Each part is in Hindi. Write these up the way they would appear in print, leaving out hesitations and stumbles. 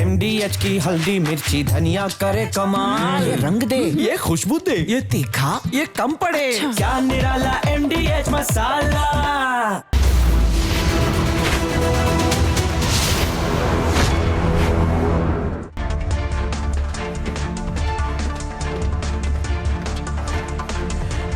MDH की हल्दी मिर्ची धनिया करे कमाल। ये रंग दे, ये खुशबू दे, ये तीखा, ये कम पड़े। क्या निराला MDH मसाला।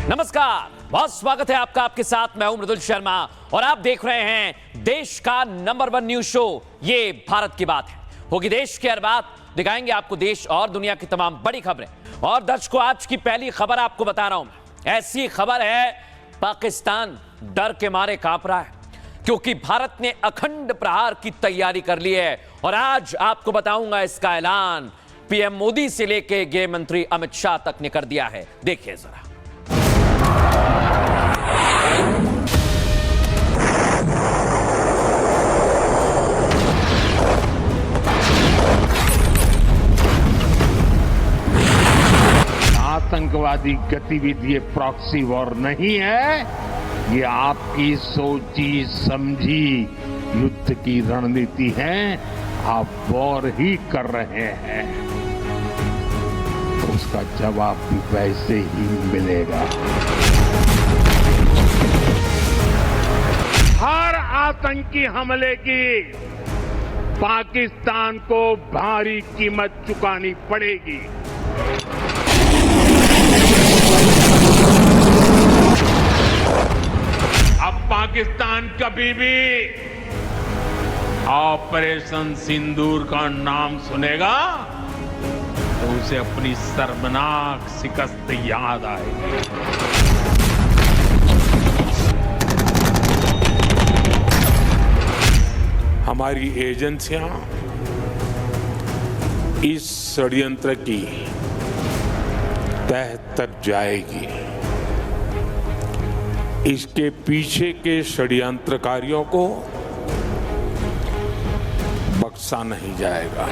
नमस्कार, बहुत स्वागत है आपका। आपके साथ मैं हूं मृदुल शर्मा और आप देख रहे हैं देश का नंबर 1 न्यूज शो ये भारत की बात है। होगी देश की हर बात, दिखाएंगे आपको देश और दुनिया की तमाम बड़ी खबरें। और दर्शकों, आज की पहली खबर आपको बता रहा हूं। ऐसी खबर है, पाकिस्तान डर के मारे कांप रहा है क्योंकि भारत ने अखंड प्रहार की तैयारी कर ली है। और आज आपको बताऊंगा इसका ऐलान पीएम मोदी से लेकर गृह मंत्री अमित शाह तक ने कर दिया है। देखिए जरा। आतंकवादी गतिविधि ये प्रॉक्सी वॉर नहीं है, ये आपकी सोची समझी युद्ध की रणनीति है। आप वॉर ही कर रहे हैं, तो उसका जवाब भी वैसे ही मिलेगा। हर आतंकी हमले की पाकिस्तान को भारी कीमत चुकानी पड़ेगी। अब पाकिस्तान कभी भी ऑपरेशन सिंदूर का नाम सुनेगा तो उसे अपनी शर्मनाक शिकस्त याद आएगी। हमारी एजेंसियां इस षड्यंत्र की तह तक जाएगी। इसके पीछे के षड्यंत्रकारियों को बख्शा नहीं जाएगा।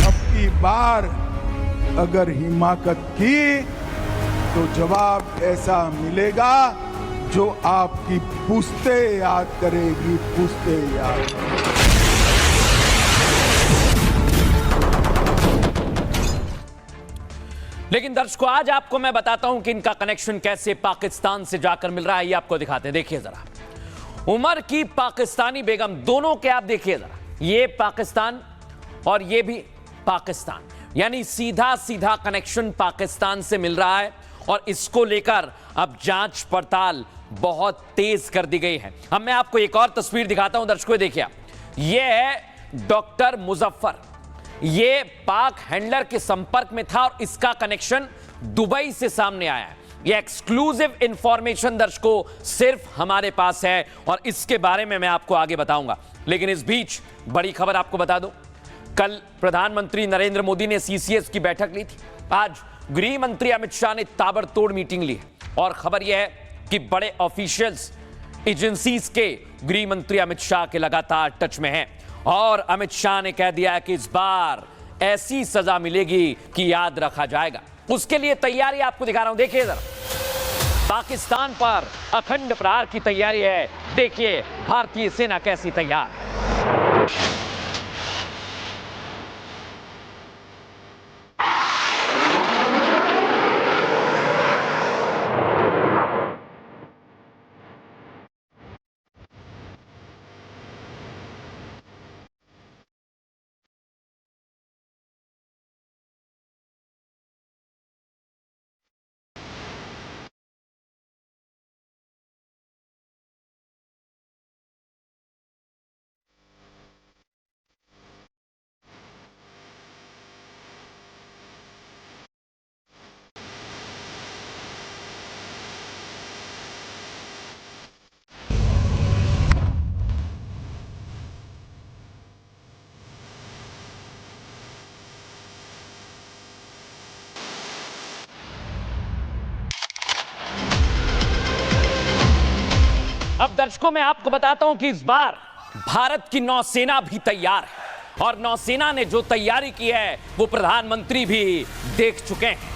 अब की बार अगर हिमाकत की तो जवाब ऐसा मिलेगा जो आपकी पुश्ते याद करेगी, पुश्ते याद। लेकिन दर्शकों, आज आपको मैं बताता हूं कि इनका कनेक्शन कैसे पाकिस्तान से जाकर मिल रहा है। ये आपको दिखाते हैं, देखिए जरा। उमर की पाकिस्तानी बेगम, दोनों के आप देखिए जरा। ये पाकिस्तान और ये भी पाकिस्तान, यानी सीधा सीधा कनेक्शन पाकिस्तान से मिल रहा है। और इसको लेकर अब जांच पड़ताल बहुत तेज कर दी गई है। अब मैं आपको एक और तस्वीर दिखाता हूं दर्शकों, देखिए। यह है डॉक्टर मुजफ्फर, ये पाक हैंडलर के संपर्क में था और इसका कनेक्शन दुबई से सामने आया है। ये एक्सक्लूसिव इंफॉर्मेशन दर्शकों सिर्फ हमारे पास है और इसके बारे में मैं आपको आगे बताऊंगा। लेकिन इस बीच बड़ी खबर आपको बता दूं, कल प्रधानमंत्री नरेंद्र मोदी ने सीसीएस की बैठक ली थी। आज गृह मंत्री अमित शाह ने ताबड़तोड़ मीटिंग ली है और खबर यह है कि बड़े ऑफिशियल्स एजेंसीज के गृह मंत्री अमित शाह के लगातार टच में हैं। और अमित शाह ने कह दिया है कि इस बार ऐसी सजा मिलेगी कि याद रखा जाएगा। उसके लिए तैयारी आपको दिखा रहा हूं, देखिए जरा। पाकिस्तान पर अखंड प्रहार की तैयारी है। देखिए भारतीय सेना कैसी तैयार है। अब दर्शकों, मैं आपको बताता हूं कि इस बार भारत की नौसेना भी तैयार है और नौसेना ने जो तैयारी की है वो प्रधानमंत्री भी देख चुके हैं।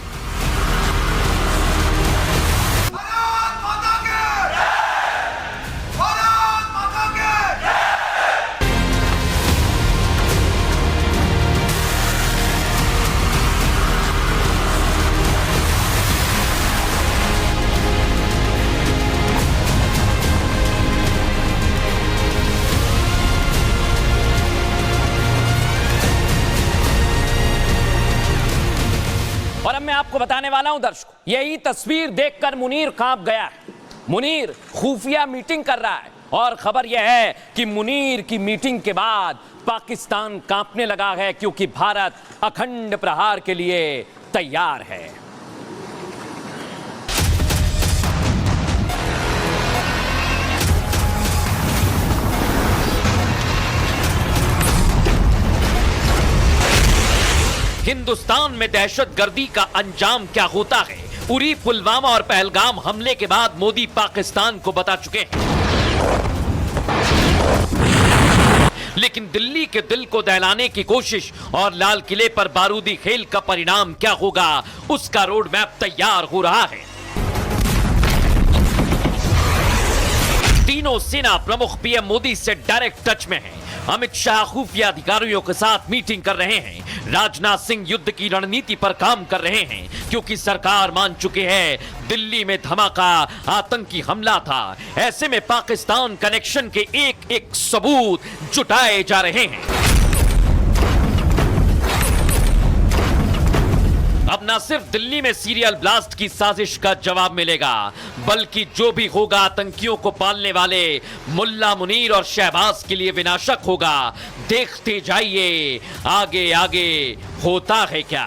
बताने वाला हूं दर्शकों, यही तस्वीर देखकर मुनीर कांप गया है। मुनीर खुफिया मीटिंग कर रहा है और खबर यह है कि मुनीर की मीटिंग के बाद पाकिस्तान कांपने लगा है, क्योंकि भारत अखंड प्रहार के लिए तैयार है। हिंदुस्तान में दहशतगर्दी का अंजाम क्या होता है, उरी, पुलवामा और पहलगाम हमले के बाद मोदी पाकिस्तान को बता चुके हैं। लेकिन दिल्ली के दिल को दहलाने की कोशिश और लाल किले पर बारूदी खेल का परिणाम क्या होगा, उसका रोड मैप तैयार हो रहा है। तीनों सेना प्रमुख पीएम मोदी से डायरेक्ट टच में हैं। अमित शाह खुफिया अधिकारियों के साथ मीटिंग कर रहे हैं। राजनाथ सिंह युद्ध की रणनीति पर काम कर रहे हैं, क्योंकि सरकार मान चुकी है दिल्ली में धमाका आतंकी हमला था। ऐसे में पाकिस्तान कनेक्शन के एक एक सबूत जुटाए जा रहे हैं। अब ना सिर्फ दिल्ली में सीरियल ब्लास्ट की साजिश का जवाब मिलेगा, बल्कि जो भी होगा आतंकियों को पालने वाले मुल्ला मुनीर और शहबाज के लिए विनाशक होगा। देखते जाइए आगे आगे होता है क्या।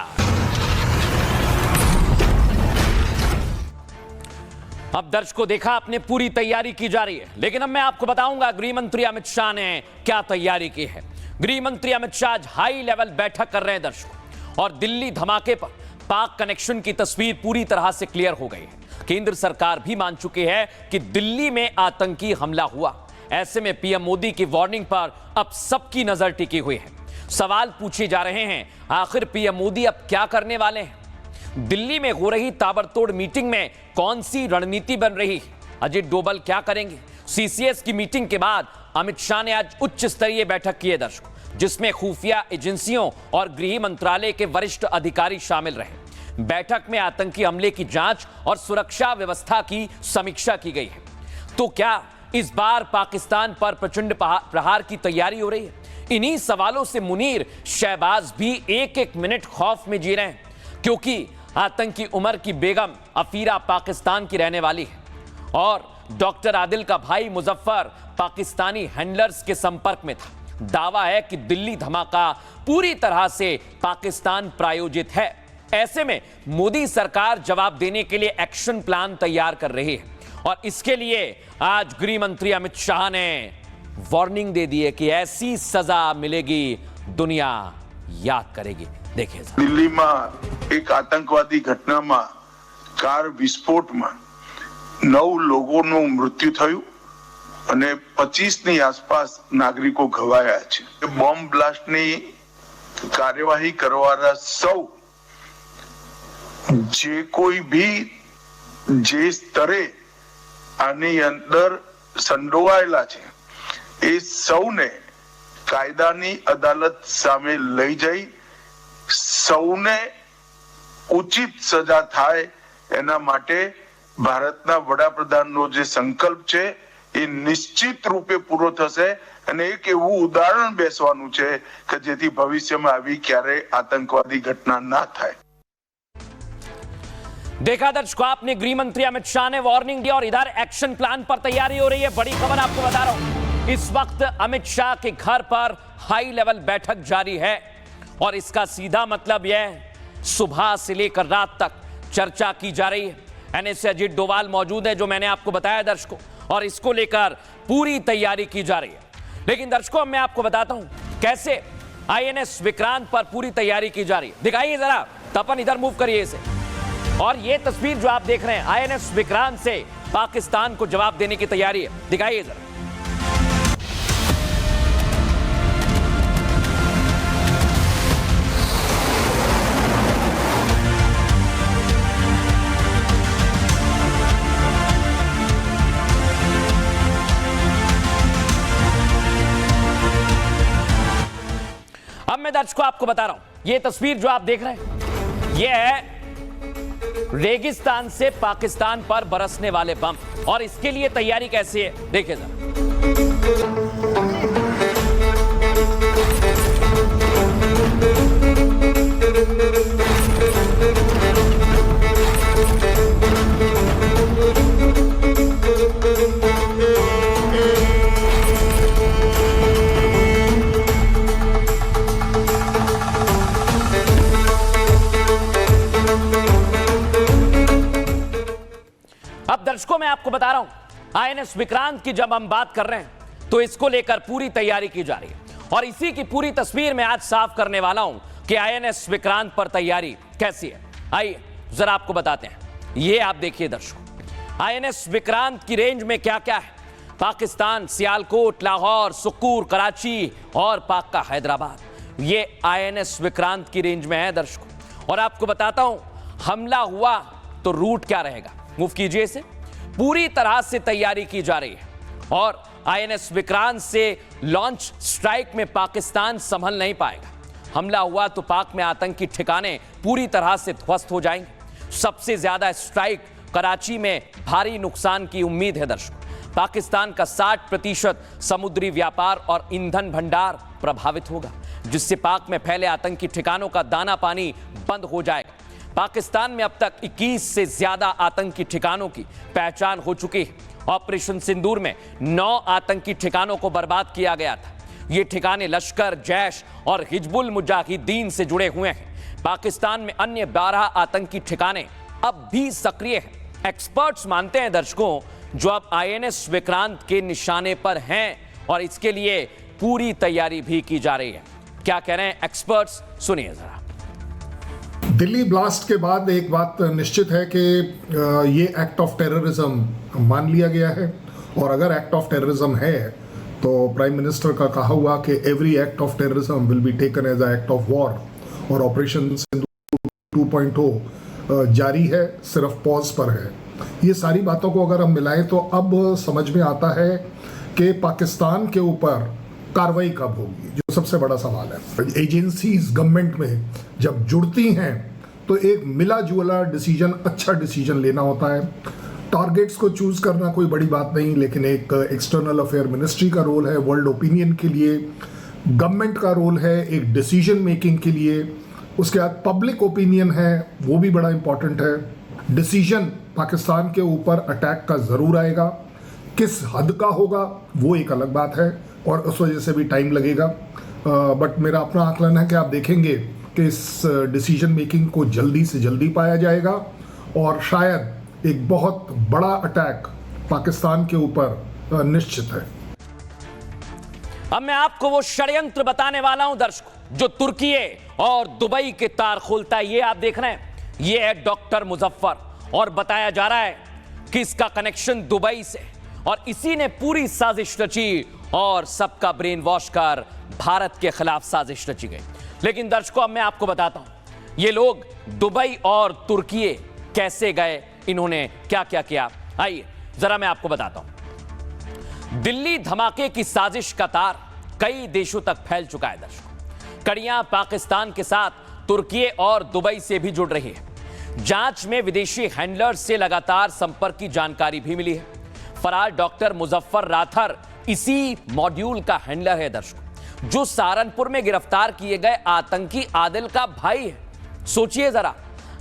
अब दर्शकों देखा आपने, पूरी तैयारी की जा रही है, लेकिन अब मैं आपको बताऊंगा गृह मंत्री अमित शाह ने क्या तैयारी की है। गृह मंत्री अमित शाह आज हाई लेवल बैठक कर रहे हैं दर्शकों, और दिल्ली धमाके पर पाक कनेक्शन की तस्वीर पूरी तरह से क्लियर हो गई है। केंद्र सरकार भी मान चुकी है कि दिल्ली में आतंकी हमला हुआ। ऐसे में पीएम मोदी की वार्निंग पर अब सबकी नजर टिकी हुई है। सवाल पूछे जा रहे हैं, आखिर पीएम मोदी अब क्या करने वाले हैं? दिल्ली में हो रही ताबड़तोड़ मीटिंग में कौन सी रणनीति बन रही है? अजित डोभाल क्या करेंगे? सीसीएस की मीटिंग के बाद अमित शाह ने आज उच्च स्तरीय बैठक की है दर्शकों, जिसमें खुफिया एजेंसियों और गृह मंत्रालय के वरिष्ठ अधिकारी शामिल रहे। बैठक में आतंकी हमले की जांच और सुरक्षा व्यवस्था की समीक्षा की गई है। तो क्या इस बार पाकिस्तान पर प्रचंड प्रहार की तैयारी हो रही है? इन्हीं सवालों से मुनीर, शहबाज भी एक एक मिनट खौफ में जी रहे हैं, क्योंकि आतंकी उमर की बेगम अफीरा पाकिस्तान की रहने वाली है और डॉक्टर आदिल का भाई मुजफ्फर पाकिस्तानी हैंडलर्स के संपर्क में था। दावा है कि दिल्ली धमाका पूरी तरह से पाकिस्तान प्रायोजित है। ऐसे में मोदी सरकार जवाब देने के लिए एक्शन प्लान तैयार कर रही है, और इसके लिए आज गृह मंत्री अमित शाह ने वार्निंग दे दी है कि ऐसी सजा मिलेगी दुनिया याद करेगी। देखिए, दिल्ली में एक आतंकवादी घटना में कार विस्फोट में 9 लोगों मृत्यु थયું અને 25 ની આસપાસ નાગરિકો ઘવાયા છે। બોમ્બ બ્લાસ્ટની કાર્યવાહી કરવાના સૌ જે કોઈ भी જે સ્તરે આની અંદર સંડોવાયેલા છે એ સૌને કાયદાની અદાલત સામે લઈ જઈ સૌને ઉચિત સજા થાય એના માટે ભારતના વડાપ્રધાનનો જે સંકલ્પ છે એ નિશ્ચિત રૂપે પૂરો થશે, અને એક એવું ઉદાહરણ બેસવાનું છે કે જેથી ભવિષ્યમાં આવી ક્યારે આતંકવાદી ઘટના ના થાય। देखा दर्शकों आपने, गृह मंत्री अमित शाह ने वार्निंग दी और इधर एक्शन प्लान पर तैयारी हो रही है। बड़ी खबर आपको बता रहा हूं, इस वक्त अमित शाह के घर पर हाई लेवल बैठक जारी है, और इसका सीधा मतलब यह सुबह से लेकर रात तक चर्चा की जा रही है। एनएसए अजित डोभाल मौजूद है, जो मैंने आपको बताया दर्शकों, और इसको लेकर पूरी तैयारी की जा रही है। लेकिन दर्शकों मैं आपको बताता हूं कैसे आईएनएस विक्रांत पर पूरी तैयारी की जा रही है। दिखाइए जरा, तपन इधर मूव करिए इसे, और ये तस्वीर जो आप देख रहे हैं आईएनएस विक्रांत से पाकिस्तान को जवाब देने की तैयारी है। दिखाइए जरा। अब मैं दर्शकों आपको बता रहा हूं, ये तस्वीर जो आप देख रहे हैं ये है रेगिस्तान से पाकिस्तान पर बरसने वाले बम, और इसके लिए तैयारी कैसी है देखिए जरा। मैं आपको बता रहा हूं आईएनएस विक्रांत की जब हम बात कर रहे हैं तो इसको लेकर पूरी तैयारी की जा रही है और इसी की पूरी तस्वीर मैं आज साफ करने वाला हूं कि आईएनएस विक्रांत पर तैयारी कैसी है। आइए जरा आपको बताते हैं। ये आप देखिए दर्शकों, आईएनएस विक्रांत की रेंज में क्या क्या है। पाकिस्तान सियालकोट, लाहौर, सुक्कूर, कराची और पाक का हैदराबाद, ये आईएनएस विक्रांत की रेंज में है दर्शकों। और आपको बताता हूं हमला हुआ तो रूट क्या रहेगा, मूव कीजिए इसे। पूरी तरह से तैयारी की जा रही है और आईएनएस विक्रांत से लॉन्च स्ट्राइक में पाकिस्तान संभल नहीं पाएगा। हमला हुआ तो पाक में आतंकी ठिकाने पूरी तरह से ध्वस्त हो जाएंगे। सबसे ज्यादा स्ट्राइक कराची में भारी नुकसान की उम्मीद है दर्शकों। पाकिस्तान का 60% समुद्री व्यापार और ईंधन भंडार प्रभावित होगा, जिससे पाक में फैले आतंकी ठिकानों का दाना पानी बंद हो जाएगा। पाकिस्तान में अब तक 21 से ज्यादा आतंकी ठिकानों की पहचान हो चुकी है। ऑपरेशन सिंदूर में 9 आतंकी ठिकानों को बर्बाद किया गया था। ये ठिकाने लश्कर, जैश और हिजबुल मुजाहिदीन से जुड़े हुए हैं। पाकिस्तान में अन्य 12 आतंकी ठिकाने अब भी सक्रिय हैं। एक्सपर्ट्स मानते हैं दर्शकों, जो अब आईएनएस विक्रांत के निशाने पर हैं और इसके लिए पूरी तैयारी भी की जा रही है। क्या कह रहे हैं एक्सपर्ट्स, सुनिए जरा। दिल्ली ब्लास्ट के बाद एक बात निश्चित है कि ये एक्ट ऑफ टेररिज्म मान लिया गया है और अगर एक्ट ऑफ टेररिज्म है तो प्राइम मिनिस्टर का कहा हुआ कि every act of terrorism will be taken as a act of war और ऑपरेशन सिंदूर 2.0 जारी है, सिर्फ पॉज पर है। ये सारी बातों को अगर हम मिलाएं तो अब समझ में आता है कि पाकिस्तान के ऊपर कार्रवाई कब होगी, जो सबसे बड़ा सवाल है। एजेंसीज गवर्नमेंट में जब जुड़ती हैं तो एक मिला जुला डिसीजन, अच्छा डिसीजन लेना होता है। टारगेट्स को चूज करना कोई बड़ी बात नहीं, लेकिन एक एक्सटर्नल अफेयर मिनिस्ट्री का रोल है वर्ल्ड ओपिनियन के लिए, गवर्नमेंट का रोल है एक डिसीजन मेकिंग के लिए, उसके बाद पब्लिक ओपिनियन है, वो भी बड़ा इंपॉर्टेंट है। डिसीजन पाकिस्तान के ऊपर अटैक का जरूर आएगा, किस हद का होगा वो एक अलग बात है और उस वजह से भी टाइम लगेगा। बट मेरा अपना आकलन है कि आप देखेंगे कि इस डिसीजन मेकिंग को जल्दी से जल्दी पाया जाएगा और शायद एक बहुत बड़ा अटैक पाकिस्तान के ऊपर निश्चित है। अब मैं आपको वो षड्यंत्र बताने वाला हूं दर्शकों, जो तुर्की और दुबई के तार खोलता है। ये आप देख रहे हैं, ये है डॉक्टर मुजफ्फर और बताया जा रहा है कि इसका कनेक्शन दुबई से, और इसी ने पूरी साजिश रची और सबका ब्रेन वॉश कर भारत के खिलाफ साजिश रची गई। लेकिन दर्शकों अब मैं आपको बताता हूं ये लोग दुबई और तुर्की कैसे गए, इन्होंने क्या क्या किया। आइए जरा मैं आपको बताता हूं। दिल्ली धमाके की साजिश का तार कई देशों तक फैल चुका है दर्शकों। कड़ियां पाकिस्तान के साथ तुर्की और दुबई से भी जुड़ रही है। जांच में विदेशी हैंडलर्स से लगातार संपर्क की जानकारी भी मिली है। फरार डॉक्टर मुजफ्फर राथर इसी मॉड्यूल का हैंडलर है दर्शकों, जो सहारनपुर में गिरफ्तार किए गए आतंकी आदिल का भाई है। सोचिए जरा,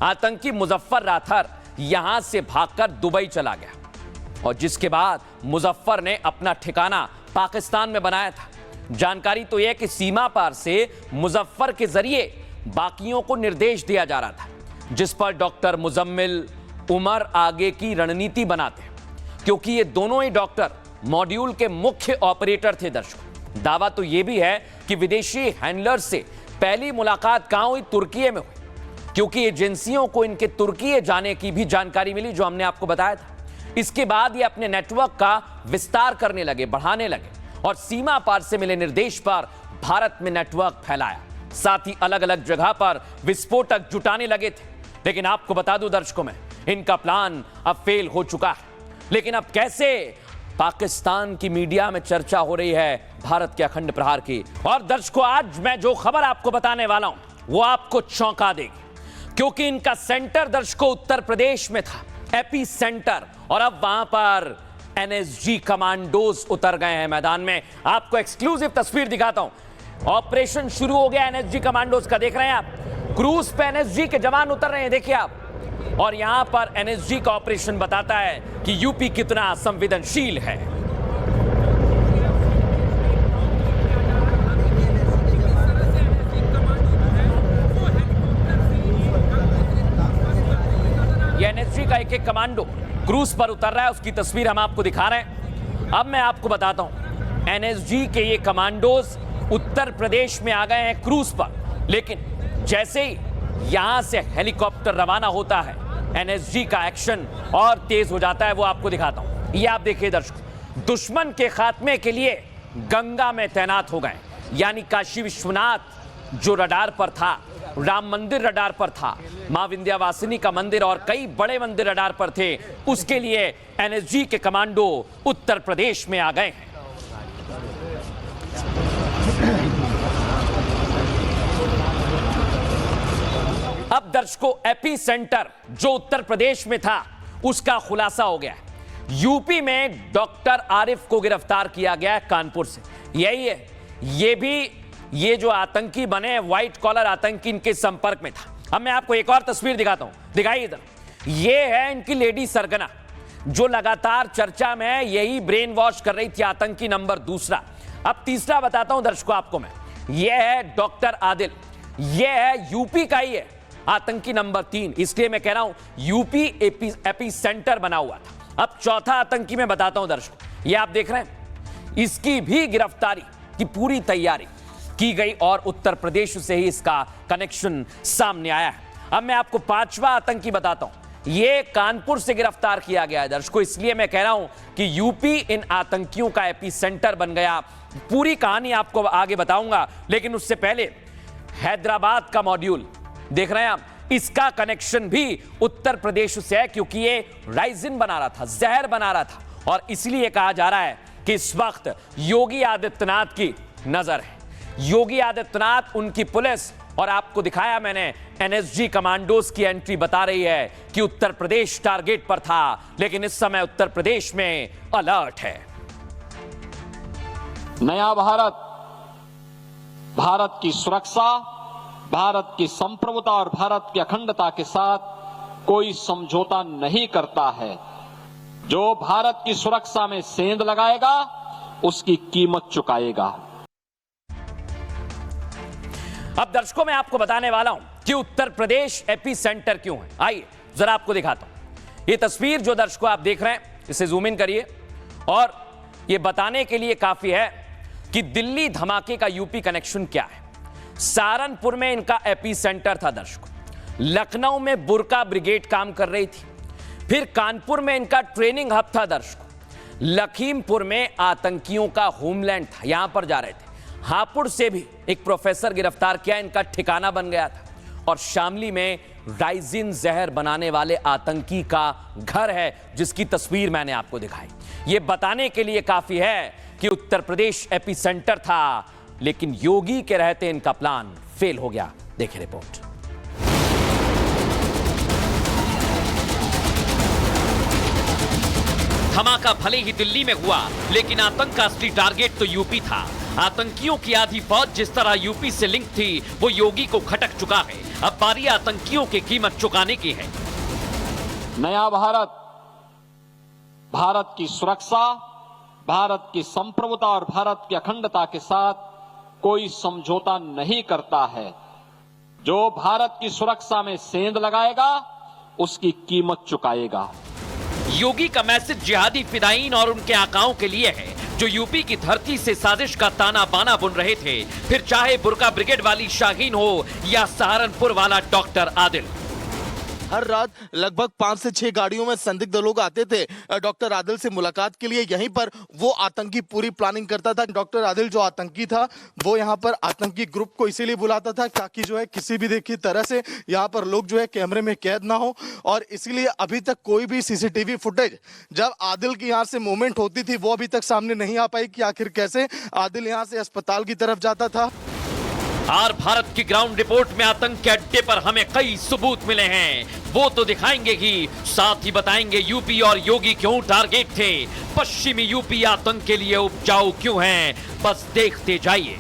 आतंकी मुजफ्फर राथर यहां से भागकर दुबई चला गया और जिसके बाद मुजफ्फर ने अपना ठिकाना पाकिस्तान में बनाया था। जानकारी तो यह कि सीमा पार से मुजफ्फर के जरिए बाकियों को निर्देश दिया जा रहा था, जिस पर डॉक्टर मुजम्मिल उमर आगे की रणनीति बनाते हैं, क्योंकि ये दोनों ही डॉक्टर मॉड्यूल के मुख्य ऑपरेटर थे दर्शकों। दावा तो यह भी है कि विदेशी हैंडलर से पहली मुलाकात कहां हुई, तुर्की में हुई, क्योंकि एजेंसियों को इनके तुर्की जाने की भी जानकारी मिली, जो हमने आपको बताया था। इसके बाद ये अपने नेटवर्क का विस्तार करने लगे, बढ़ाने लगे और सीमा पार से मिले निर्देश पर भारत में नेटवर्क फैलाया। साथ ही अलग अलग जगह पर विस्फोटक जुटाने लगे थे। लेकिन आपको बता दूं दर्शकों में, इनका प्लान अब फेल हो चुका है। लेकिन अब कैसे, पाकिस्तान की मीडिया में चर्चा हो रही है भारत के अखंड प्रहार की। और दर्शकों आज मैं जो खबर आपको बताने वाला हूं वो आपको चौंका देगी, क्योंकि इनका सेंटर दर्शकों उत्तर प्रदेश में था, एपी सेंटर, और अब वहां पर एनएसजी कमांडोज उतर गए हैं मैदान में। आपको एक्सक्लूसिव तस्वीर दिखाता हूं। ऑपरेशन शुरू हो गया एनएसजी कमांडोज का, देख रहे हैं आप, क्रूज पे एनएसजी के जवान उतर रहे हैं, देखिए आप। और यहां पर एनएसजी का ऑपरेशन बताता है कि यूपी कितना संवेदनशील है। यह एनएसजी का एक कमांडो क्रूज पर उतर रहा है, उसकी तस्वीर हम आपको दिखा रहे हैं। अब मैं आपको बताता हूं, एनएसजी के ये कमांडोज उत्तर प्रदेश में आ गए हैं क्रूज पर, लेकिन जैसे ही यहां से हेलीकॉप्टर रवाना होता है, एनएसजी का एक्शन और तेज हो जाता है। वो आपको दिखाता हूं, ये आप देखिए दर्शक, दुश्मन के खात्मे के लिए गंगा में तैनात हो गए। यानी काशी विश्वनाथ जो रडार पर था, राम मंदिर रडार पर था, मां विंध्यवासिनी का मंदिर और कई बड़े मंदिर रडार पर थे, उसके लिए एनएसजी के कमांडो उत्तर प्रदेश में आ गए हैं। अब दर्शकों, एपी सेंटर जो उत्तर प्रदेश में था उसका खुलासा हो गया। यूपी में डॉक्टर आरिफ को गिरफ्तार किया गया कानपुर से। यही है, ये भी ये जो आतंकी बने, व्हाइट कॉलर आतंकी, इनके संपर्क में था। अब मैं आपको एक और तस्वीर दिखाता हूं, दिखाइए इधर। ये है इनकी लेडी सरगना जो लगातार चर्चा में है, यही ब्रेन वॉश कर रही थी आतंकी नंबर दूसरा। अब तीसरा बताता हूं दर्शकों आपको मैं, ये है डॉक्टर आदिल, ये है यूपी का ही है आतंकी नंबर 3, इसलिए मैं कह रहा हूं यूपी एपी सेंटर बना हुआ था। अब चौथा आतंकी मैं बताता हूं दर्शकों, ये आप देख रहे हैं, इसकी भी गिरफ्तारी की पूरी तैयारी की गई और उत्तर प्रदेश से ही इसका कनेक्शन सामने आया है। अब मैं आपको पांचवा आतंकी बताता हूं, ये कानपुर से गिरफ्तार किया गया है दर्शकों, इसलिए मैं कह रहा हूं कि यूपी इन आतंकियों का एपी सेंटर बन गया। पूरी कहानी आपको आगे बताऊंगा, लेकिन उससे पहले हैदराबाद का मॉड्यूल देख रहे हैं आप, इसका कनेक्शन भी उत्तर प्रदेश से है, क्योंकि ये राइजिन बना रहा था, जहर बना रहा था, और इसलिए कहा जा रहा है कि इस वक्त योगी आदित्यनाथ की नजर है। योगी आदित्यनाथ, उनकी पुलिस, और आपको दिखाया मैंने एनएसजी कमांडोज की एंट्री बता रही है कि उत्तर प्रदेश टारगेट पर था, लेकिन इस समय उत्तर प्रदेश में अलर्ट है। नया भारत, भारत की सुरक्षा, भारत की संप्रभुता और भारत की अखंडता के साथ कोई समझौता नहीं करता है। जो भारत की सुरक्षा में सेंध लगाएगा उसकी कीमत चुकाएगा। अब दर्शकों, मैं आपको बताने वाला हूं कि उत्तर प्रदेश एपी सेंटर क्यों है। आइए जरा आपको दिखाता हूं। ये तस्वीर जो दर्शकों आप देख रहे हैं, इसे जूम इन करिए, और ये बताने के लिए काफी है कि दिल्ली धमाके का यूपी कनेक्शन क्या है। सहारनपुर में इनका एपी सेंटर था दर्शकों, लखनऊ में बुरका ब्रिगेड काम कर रही थी, फिर कानपुर में इनका ट्रेनिंग हब था दर्शकों, लखीमपुर में आतंकियों का होमलैंड था, यहां पर जा रहे थे, हापुड़ से भी एक प्रोफेसर गिरफ्तार किया, इनका ठिकाना बन गया था, और शामली में राइजिन जहर बनाने वाले आतंकी का घर है, जिसकी तस्वीर मैंने आपको दिखाई। यह बताने के लिए काफी है कि उत्तर प्रदेश एपी सेंटर था, लेकिन योगी के रहते इनका प्लान फेल हो गया। देखिए रिपोर्ट। धमाका भले ही दिल्ली में हुआ, लेकिन आतंक का असली टारगेट तो यूपी था। आतंकियों की आधी फौज जिस तरह यूपी से लिंक थी, वो योगी को खटक चुका है। अब बारी आतंकियों की कीमत चुकाने की है। नया भारत, भारत की सुरक्षा, भारत की संप्रभुता और भारत की अखंडता के साथ कोई समझौता नहीं करता है। जो भारत की सुरक्षा में सेंध लगाएगा उसकी कीमत चुकाएगा। योगी का मैसेज जिहादी फिदायीन और उनके आकाओं के लिए है, जो यूपी की धरती से साजिश का ताना बाना बुन रहे थे, फिर चाहे बुरका ब्रिगेड वाली शाहीन हो या सहारनपुर वाला डॉक्टर आदिल। हर रात लगभग 5 से 6 गाड़ियों में संदिग्ध लोग आते थे डॉक्टर आदिल से मुलाकात के लिए। यहीं पर वो आतंकी पूरी प्लानिंग करता था। डॉक्टर आदिल जो आतंकी था, वो यहाँ पर आतंकी ग्रुप को इसीलिए बुलाता था ताकि जो है किसी भी देखी तरह से यहाँ पर लोग जो है कैमरे में कैद ना हो, और इसीलिए अभी तक कोई भी सीसीटीवी फुटेज जब आदिल की यहाँ से मूवमेंट होती थी वो अभी तक सामने नहीं आ पाई कि आखिर कैसे आदिल यहाँ से अस्पताल की तरफ जाता था। और भारत की ग्राउंड रिपोर्ट में आतंक के अड्डे पर हमें कई सबूत मिले हैं, वो तो दिखाएंगे ही, साथ ही बताएंगे यूपी और योगी क्यों टारगेट थे, पश्चिमी यूपी आतंक के लिए उपजाऊ क्यों हैं, बस देखते जाइए।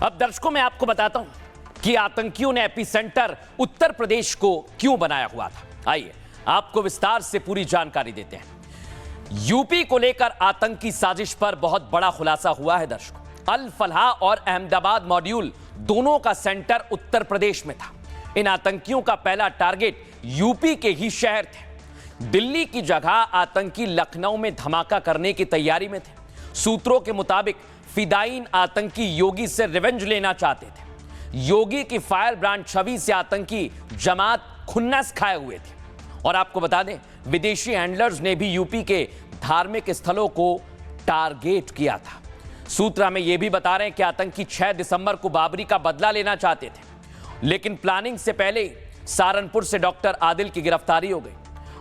अब दर्शकों, मैं आपको बताता हूं कि आतंकियों ने एपी सेंटर उत्तर प्रदेश को क्यों बनाया हुआ था। आइए आपको विस्तार से पूरी जानकारी देते हैं। यूपी को लेकर आतंकी साजिश पर बहुत बड़ा खुलासा हुआ है दर्शकों। अल फलाह और अहमदाबाद मॉड्यूल दोनों का सेंटर उत्तर प्रदेश में था। इन आतंकियों का पहला टारगेट यूपी के ही शहर थे। दिल्ली की जगह आतंकी लखनऊ में धमाका करने की तैयारी में थे। सूत्रों के मुताबिक फिदायीन आतंकी योगी से रिवेंज लेना चाहते थे। योगी की फायर ब्रांड छवि से आतंकी जमात खुन्नस खाए हुए थे। और आपको बता दें, विदेशी हैंडलर्स ने भी यूपी के धार्मिक स्थलों को टारगेट किया था। सूत्र हमें यह भी बता रहे हैं कि आतंकी 6 दिसंबर को बाबरी का बदला लेना चाहते थे, लेकिन प्लानिंग से पहले सहारनपुर से डॉक्टर आदिल की गिरफ्तारी हो गई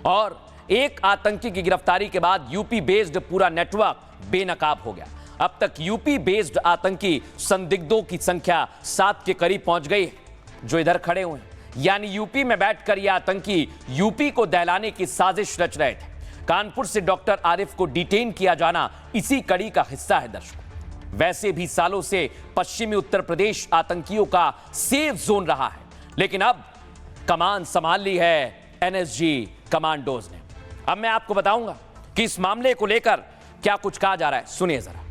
और एक आतंकी की गिरफ्तारी के बाद यूपी बेस्ड पूरा नेटवर्क बेनकाब हो गया। अब तक यूपी बेस्ड आतंकी संदिग्धों की संख्या 7 के करीब पहुंच गई है, जो इधर खड़े हुए हैं। यानी यूपी में बैठकर यह आतंकी यूपी को दहलाने की साजिश रच रहे थे। कानपुर से डॉक्टर आरिफ को डिटेन किया जाना इसी कड़ी का हिस्सा है। दर्शकों, वैसे भी सालों से पश्चिमी उत्तर प्रदेश आतंकियों का सेफ जोन रहा है, लेकिन अब कमान संभाल ली है एनएसजी कमांडोज ने। अब मैं आपको बताऊंगा कि इस मामले को लेकर क्या कुछ कहा जा रहा है, सुनिए जरा।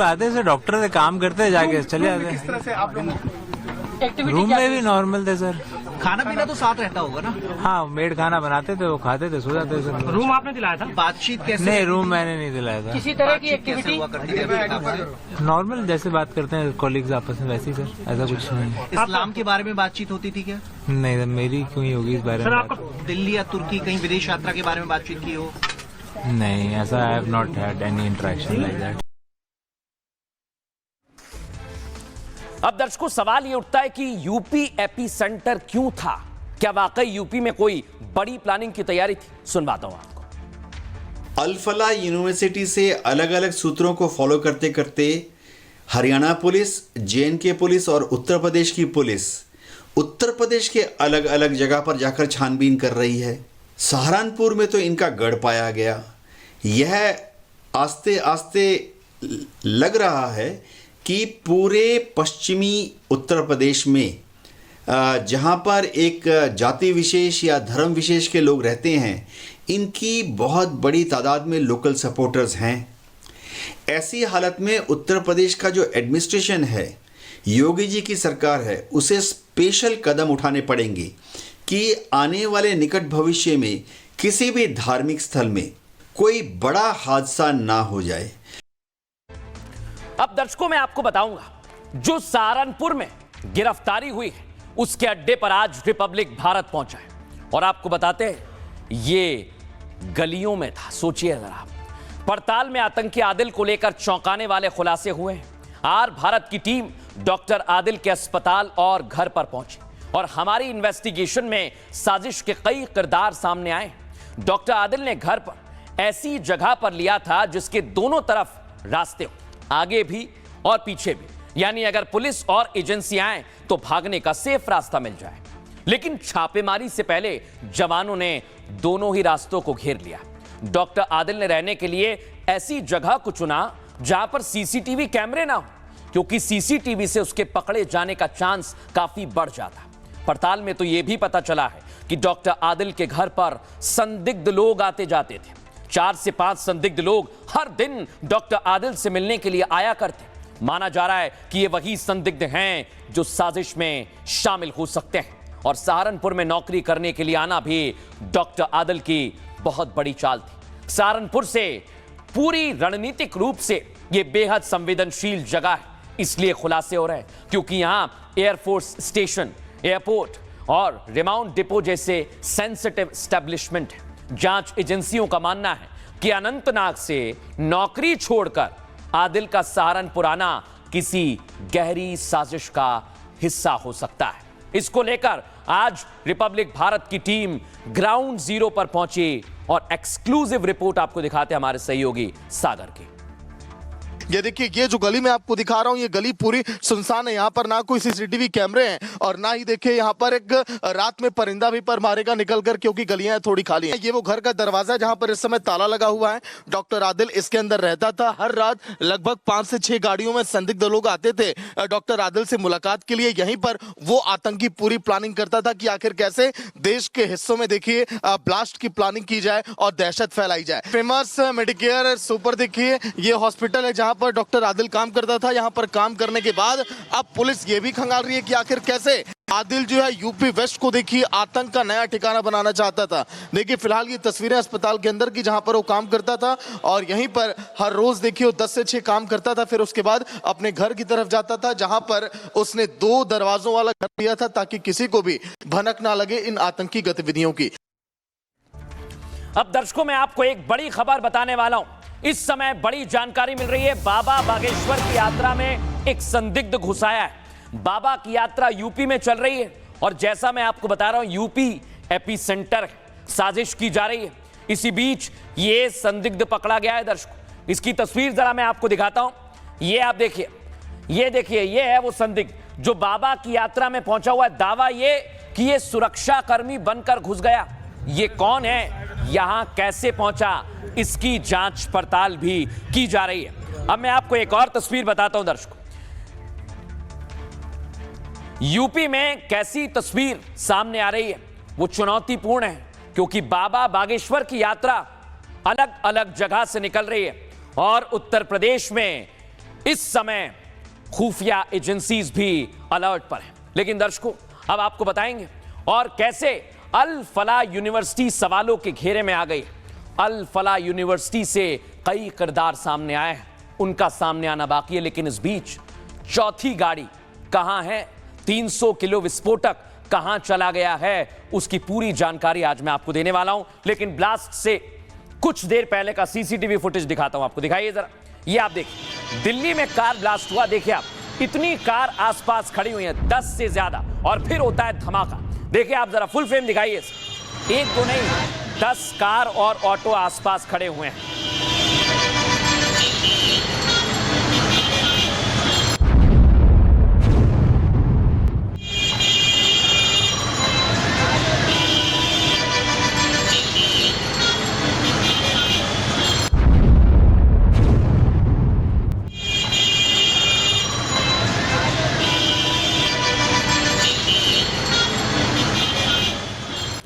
आधे से डॉक्टर से काम करते जाके चले आते। किस तरह से आप लोग रूम में भी नॉर्मल थे सर। खाना पीना तो साथ रहता होगा ना? हाँ, मेड खाना बनाते थे, वो खाते थे, सो जाते थे सर। रूम आपने दिलाया था? बातचीत कैसे? नहीं, रूम मैंने नहीं दिलाया था। किसी तरह की एक्टिविटी हुआ करती थी? नॉर्मल जैसे बात करते हैं कॉलीग्स आपस में, वैसे ही सर, ऐसा कुछ नहीं। इस्लाम के बारे में बातचीत होती थी क्या? नहीं सर, मेरी क्यों ही होगी इस बारे में। दिल्ली या तुर्की कहीं विदेश यात्रा के बारे में बातचीत की हो? नहीं, ऐसा I have not had any interaction like that. अब दर्शकों, सवाल यह उठता है कि यूपी एपी सेंटर क्यों था? क्या वाकई यूपी में कोई बड़ी प्लानिंग की तैयारी थी? सुनवाता हूं आपको। अल-फलाह यूनिवर्सिटी से अलग अलग सूत्रों को फॉलो करते करते हरियाणा पुलिस, जे&के पुलिस और उत्तर प्रदेश की पुलिस उत्तर प्रदेश के अलग अलग जगह पर जाकर छानबीन कर रही है। सहारनपुर में तो इनका गढ़ पाया गया। यह आस्ते आस्ते लग रहा है कि पूरे पश्चिमी उत्तर प्रदेश में जहाँ पर एक जाति विशेष या धर्म विशेष के लोग रहते हैं, इनकी बहुत बड़ी तादाद में लोकल सपोर्टर्स हैं। ऐसी हालत में उत्तर प्रदेश का जो एडमिनिस्ट्रेशन है, योगी जी की सरकार है, उसे स्पेशल कदम उठाने पड़ेंगे कि आने वाले निकट भविष्य में किसी भी धार्मिक स्थल में कोई बड़ा हादसा ना हो जाए। अब दर्शकों, मैं आपको बताऊंगा, जो सहारनपुर में गिरफ्तारी हुई है उसके अड्डे पर आज रिपब्लिक भारत पहुंचा है और आपको बताते हैं ये गलियों में था। सोचिए जरा, पड़ताल में आतंकी आदिल को लेकर चौंकाने वाले खुलासे हुए हैं। आर भारत की टीम डॉक्टर आदिल के अस्पताल और घर पर पहुंची और हमारी इन्वेस्टिगेशन में साजिश के कई किरदार सामने आए। डॉक्टर आदिल ने घर पर ऐसी जगह पर लिया था जिसके दोनों तरफ रास्ते हो, आगे भी और पीछे भी, यानी अगर पुलिस और एजेंसियां आए तो भागने का सेफ रास्ता मिल जाए। लेकिन छापेमारी से पहले जवानों ने दोनों ही रास्तों को घेर लिया। डॉक्टर आदिल ने रहने के लिए ऐसी जगह को चुना जहां पर सीसीटीवी कैमरे ना हो, क्योंकि सीसीटीवी से उसके पकड़े जाने का चांस काफी बढ़ जाता। पड़ताल में तो यह भी पता चला है कि डॉक्टर आदिल के घर पर संदिग्ध लोग आते जाते थे। 4 से 5 संदिग्ध लोग हर दिन डॉक्टर आदिल से मिलने के लिए आया करते। माना जा रहा है कि ये वही संदिग्ध हैं जो साजिश में शामिल हो सकते हैं और सहारनपुर में नौकरी करने के लिए आना भी डॉक्टर आदिल की बहुत बड़ी चाल थी। सहारनपुर से पूरी रणनीतिक रूप से ये बेहद संवेदनशील जगह है, इसलिए खुलासे हो रहे हैं क्योंकि यहां एयरफोर्स स्टेशन, एयरपोर्ट और रिमाउंट डिपो जैसे सेंसिटिव एस्टेब्लिशमेंट है। जांच एजेंसियों का मानना है कि अनंतनाग से नौकरी छोड़कर आदिल का सहारनपुर आना किसी गहरी साजिश का हिस्सा हो सकता है। इसको लेकर आज रिपब्लिक भारत की टीम ग्राउंड जीरो पर पहुंची और एक्सक्लूसिव रिपोर्ट आपको दिखाते हैं हमारे सहयोगी सागर की। ये देखिए, ये जो गली मैं आपको दिखा रहा हूँ, ये गली पूरी सुनसान है। यहाँ पर ना कोई सीसीटीवी कैमरे हैं और ना ही देखिए यहाँ पर एक रात में परिंदा भी पर मारेगा निकलकर, क्योंकि गलियां थोड़ी खाली हैं। ये वो घर का दरवाजा है जहाँ पर इस समय ताला लगा हुआ है। डॉक्टर आदिल इसके अंदर रहता था। हर रात लगभग 5 से 6 गाड़ियों में संदिग्ध लोग आते थे डॉक्टर आदिल से मुलाकात के लिए। यहीं पर वो आतंकी पूरी प्लानिंग करता था कि आखिर कैसे देश के हिस्सों में देखिए ब्लास्ट की प्लानिंग की जाए और दहशत फैलाई जाए। फेमस मेडिकेयर सुपर देखिए, ये हॉस्पिटल है जहाँ पर डॉक्टर आदिल काम करता था। यहाँ पर काम करने के बाद अब पुलिस ये भी खंगाल रही है कि आखिर कैसे आदिल जो है यूपी वेस्ट को देखिए आतंक का नया ठिकाना बनाना चाहता था। देखिए फिलहाल ये तस्वीरें अस्पताल के अंदर की जहां पर वो काम करता था और यहीं पर हर रोज देखिए वो 10 से 6 काम करता था, फिर उसके बाद अपने घर की तरफ जाता था जहां पर उसने 2 दरवाजों वाला घर लिया था ताकि किसी को भी भनक ना लगे इन आतंकी गतिविधियों की। अब दर्शकों मैं आपको एक बड़ी खबर बताने वाला हूं। इस समय बड़ी जानकारी मिल रही है। बाबा बागेश्वर की यात्रा में एक संदिग्ध घुस आया है। बाबा की यात्रा यूपी में चल रही है और जैसा मैं आपको बता रहा हूं यूपी एपी सेंटर साजिश की जा रही है। इसी बीच ये संदिग्ध पकड़ा गया है। दर्शकों इसकी तस्वीर जरा मैं आपको दिखाता हूं। ये आप देखिए, ये देखिए, ये है वो संदिग्ध जो बाबा की यात्रा में पहुंचा हुआ है। दावा ये कि ये सुरक्षा कर्मी बनकर घुस गया। ये कौन है, यहां कैसे पहुंचा, इसकी जांच पड़ताल भी की जा रही है। अब मैं आपको एक और तस्वीर बताता हूं दर्शकों। यूपी में कैसी तस्वीर सामने आ रही है वो चुनौतीपूर्ण है क्योंकि बाबा बागेश्वर की यात्रा अलग अलग जगह से निकल रही है और उत्तर प्रदेश में इस समय खुफिया एजेंसीज भी अलर्ट पर हैं। लेकिन दर्शकों अब आपको बताएंगे और कैसे अल फला यूनिवर्सिटी सवालों के घेरे में आ गई। अल फला यूनिवर्सिटी से कई किरदार सामने आए हैं, उनका सामने आना बाकी है। लेकिन इस बीच चौथी गाड़ी कहां है, 300 किलो विस्फोटक कहां चला गया है, उसकी पूरी जानकारी आज मैं आपको देने वाला हूं। लेकिन ब्लास्ट से कुछ देर पहले का सीसीटीवी फुटेज दिखाता हूं आपको। दिखाइए जरा, ये आप देखिए दिल्ली में कार ब्लास्ट हुआ। देखिए आप, इतनी कार आसपास खड़ी हुई है 10 से ज्यादा और फिर होता है धमाका। देखिए आप जरा फुल फ्रेम दिखाइए, एक दो नहीं 10 कार और ऑटो आसपास खड़े हुए हैं।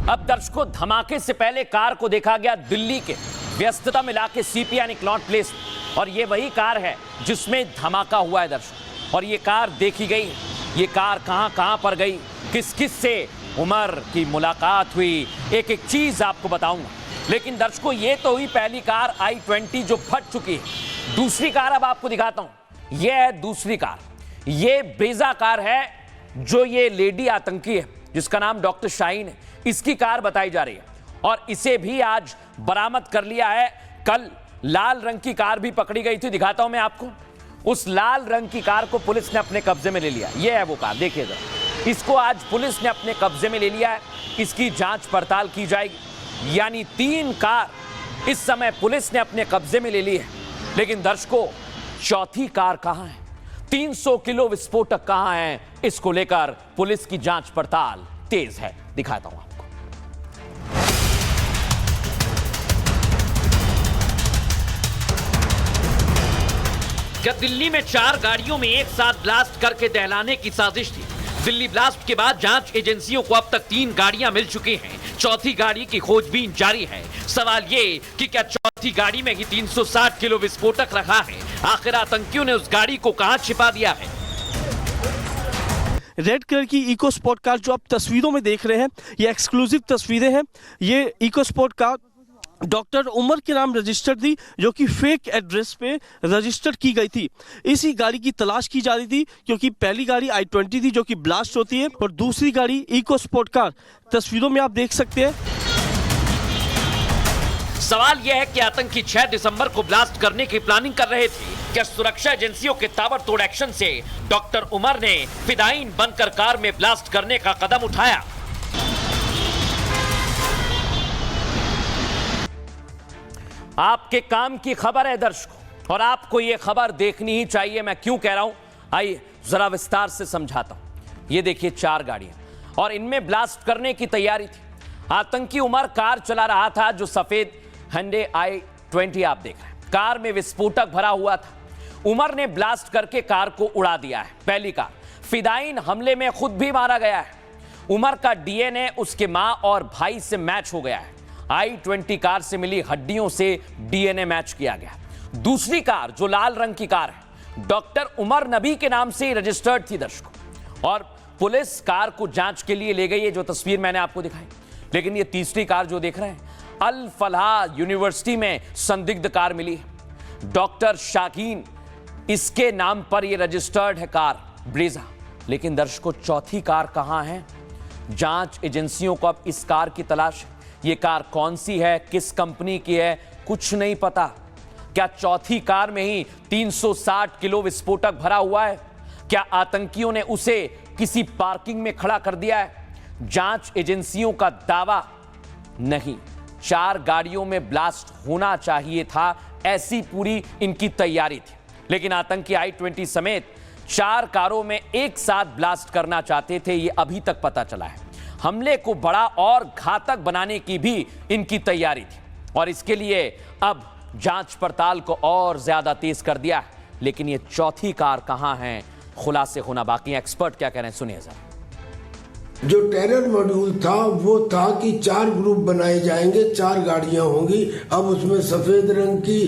अब दर्शकों धमाके से पहले कार को देखा गया दिल्ली के व्यस्ततम इलाके सीपी यानी क्लॉट प्लेस और ये वही कार है जिसमें धमाका हुआ है दर्शकों। और ये कार देखी गई, ये कार कहां पर गई, किस किस से उमर की मुलाकात हुई, एक एक चीज आपको बताऊंगा। लेकिन दर्शकों ये तो हुई पहली कार I-20 जो फट चुकी है। दूसरी कार अब आपको दिखाता हूं, ये है दूसरी कार। ये ब्रेजा कार है जो ये लेडी आतंकी है जिसका नाम डॉक्टर शाहीन है, इसकी कार बताई जा रही है और इसे भी आज बरामद कर लिया है। कल लाल रंग की कार भी पकड़ी गई थी, दिखाता हूं मैं आपको। उस लाल रंग की कार को पुलिस ने अपने कब्जे में ले लिया। यह है वो कार, देखिए जरा, इसको आज पुलिस ने अपने कब्जे में ले लिया है। इसकी जांच पड़ताल की जाएगी। यानी 3 कार इस समय पुलिस ने अपने कब्जे में ले ली है। लेकिन दर्शकों चौथी कार कहां है, 300 किलो विस्फोटक कहां है, इसको लेकर पुलिस की जांच पड़ताल तेज है। दिखाता हूं आपको। क्या दिल्ली में 4 गाड़ियों में एक साथ ब्लास्ट करके दहलाने की साजिश थी? दिल्ली ब्लास्ट के बाद जांच एजेंसियों को अब तक 3 गाड़ियां मिल चुकी हैं। चौथी गाड़ी की खोजबीन जारी है। सवाल ये कि क्या चौथी गाड़ी में ही 360 किलो विस्फोटक रखा है? आखिर आतंकियों ने उस गाड़ी को कहां छिपा दिया है? रेड कलर की इको स्पोर्ट कार जो आप तस्वीरों में देख रहे हैं, ये एक्सक्लूसिव तस्वीरें हैं। ये eco sport car doctor Umar के नाम रजिस्टर्ड थी जो कि फेक एड्रेस पे रजिस्टर्ड की गई थी। इसी गाड़ी की तलाश की जा रही थी क्योंकि पहली गाड़ी I-20 थी जो कि ब्लास्ट होती है और दूसरी गाड़ी इको स्पोर्ट कार तस्वीरों में आप देख सकते हैं। सवाल यह है कि आतंकी 6 दिसंबर को ब्लास्ट करने की प्लानिंग कर रहे थे। क्या सुरक्षा एजेंसियों के ताबड़तोड़ एक्शन से डॉक्टर उमर ने फिदायीन बनकर कार में ब्लास्ट करने का कदम उठाया? आपके काम की खबर है दर्शकों और आपको यह खबर देखनी ही चाहिए। मैं क्यों कह रहा हूं, आइए जरा विस्तार से समझाता हूं। ये देखिए 4 गाड़ियां और इनमें ब्लास्ट करने की तैयारी थी। आतंकी उमर कार चला रहा था जो सफेद Hyundai I-20 आप देख रहे हैं। कार में विस्फोटक भरा हुआ था। उमर ने ब्लास्ट करके कार को उड़ा दिया है। पहली कार फिदायीन हमले में खुद भी मारा गया है। उमर का डीएनए उसके मां और भाई से मैच हो गया है। I-20 कार से मिली हड्डियों से डीएनए मैच किया गया। दूसरी कार जो लाल रंग की कार है डॉक्टर उमर नबी के नाम से रजिस्टर्ड थी दर्शकों और पुलिस कार को जांच के लिए ले गई है, जो तस्वीर मैंने आपको दिखाई। लेकिन ये तीसरी कार जो देख रहे हैं, अल फलाह यूनिवर्सिटी में संदिग्ध कार मिली है। डॉक्टर शाकीन, इसके नाम पर यह रजिस्टर्ड है कार ब्रेजा। लेकिन दर्शकों, चौथी कार कहां है? जांच एजेंसियों को अब इस कार की तलाश है। यह कार कौन सी है, किस कंपनी की है, कुछ नहीं पता। क्या चौथी कार में ही 360 किलो विस्फोटक भरा हुआ है? क्या आतंकियों ने उसे किसी पार्किंग में खड़ा कर दिया है? जांच एजेंसियों का दावा, नहीं, 4 गाड़ियों में ब्लास्ट होना चाहिए था, ऐसी पूरी इनकी तैयारी थी। लेकिन आतंकी I-20 समेत 4 कारों में एक साथ ब्लास्ट करना चाहते थे, यह अभी तक पता चला है। हमले को बड़ा और घातक बनाने की भी इनकी तैयारी थी और इसके लिए अब जांच पड़ताल को और ज्यादा तेज कर दिया है। लेकिन ये चौथी कार कहां है, खुलासे होना बाकी है। एक्सपर्ट क्या कह रहे हैं, सुनिए जरा। जो टेरर मॉड्यूल था वो था कि 4 ग्रुप बनाए जाएंगे, 4 गाड़ियां होंगी। अब उसमें सफेद रंग की,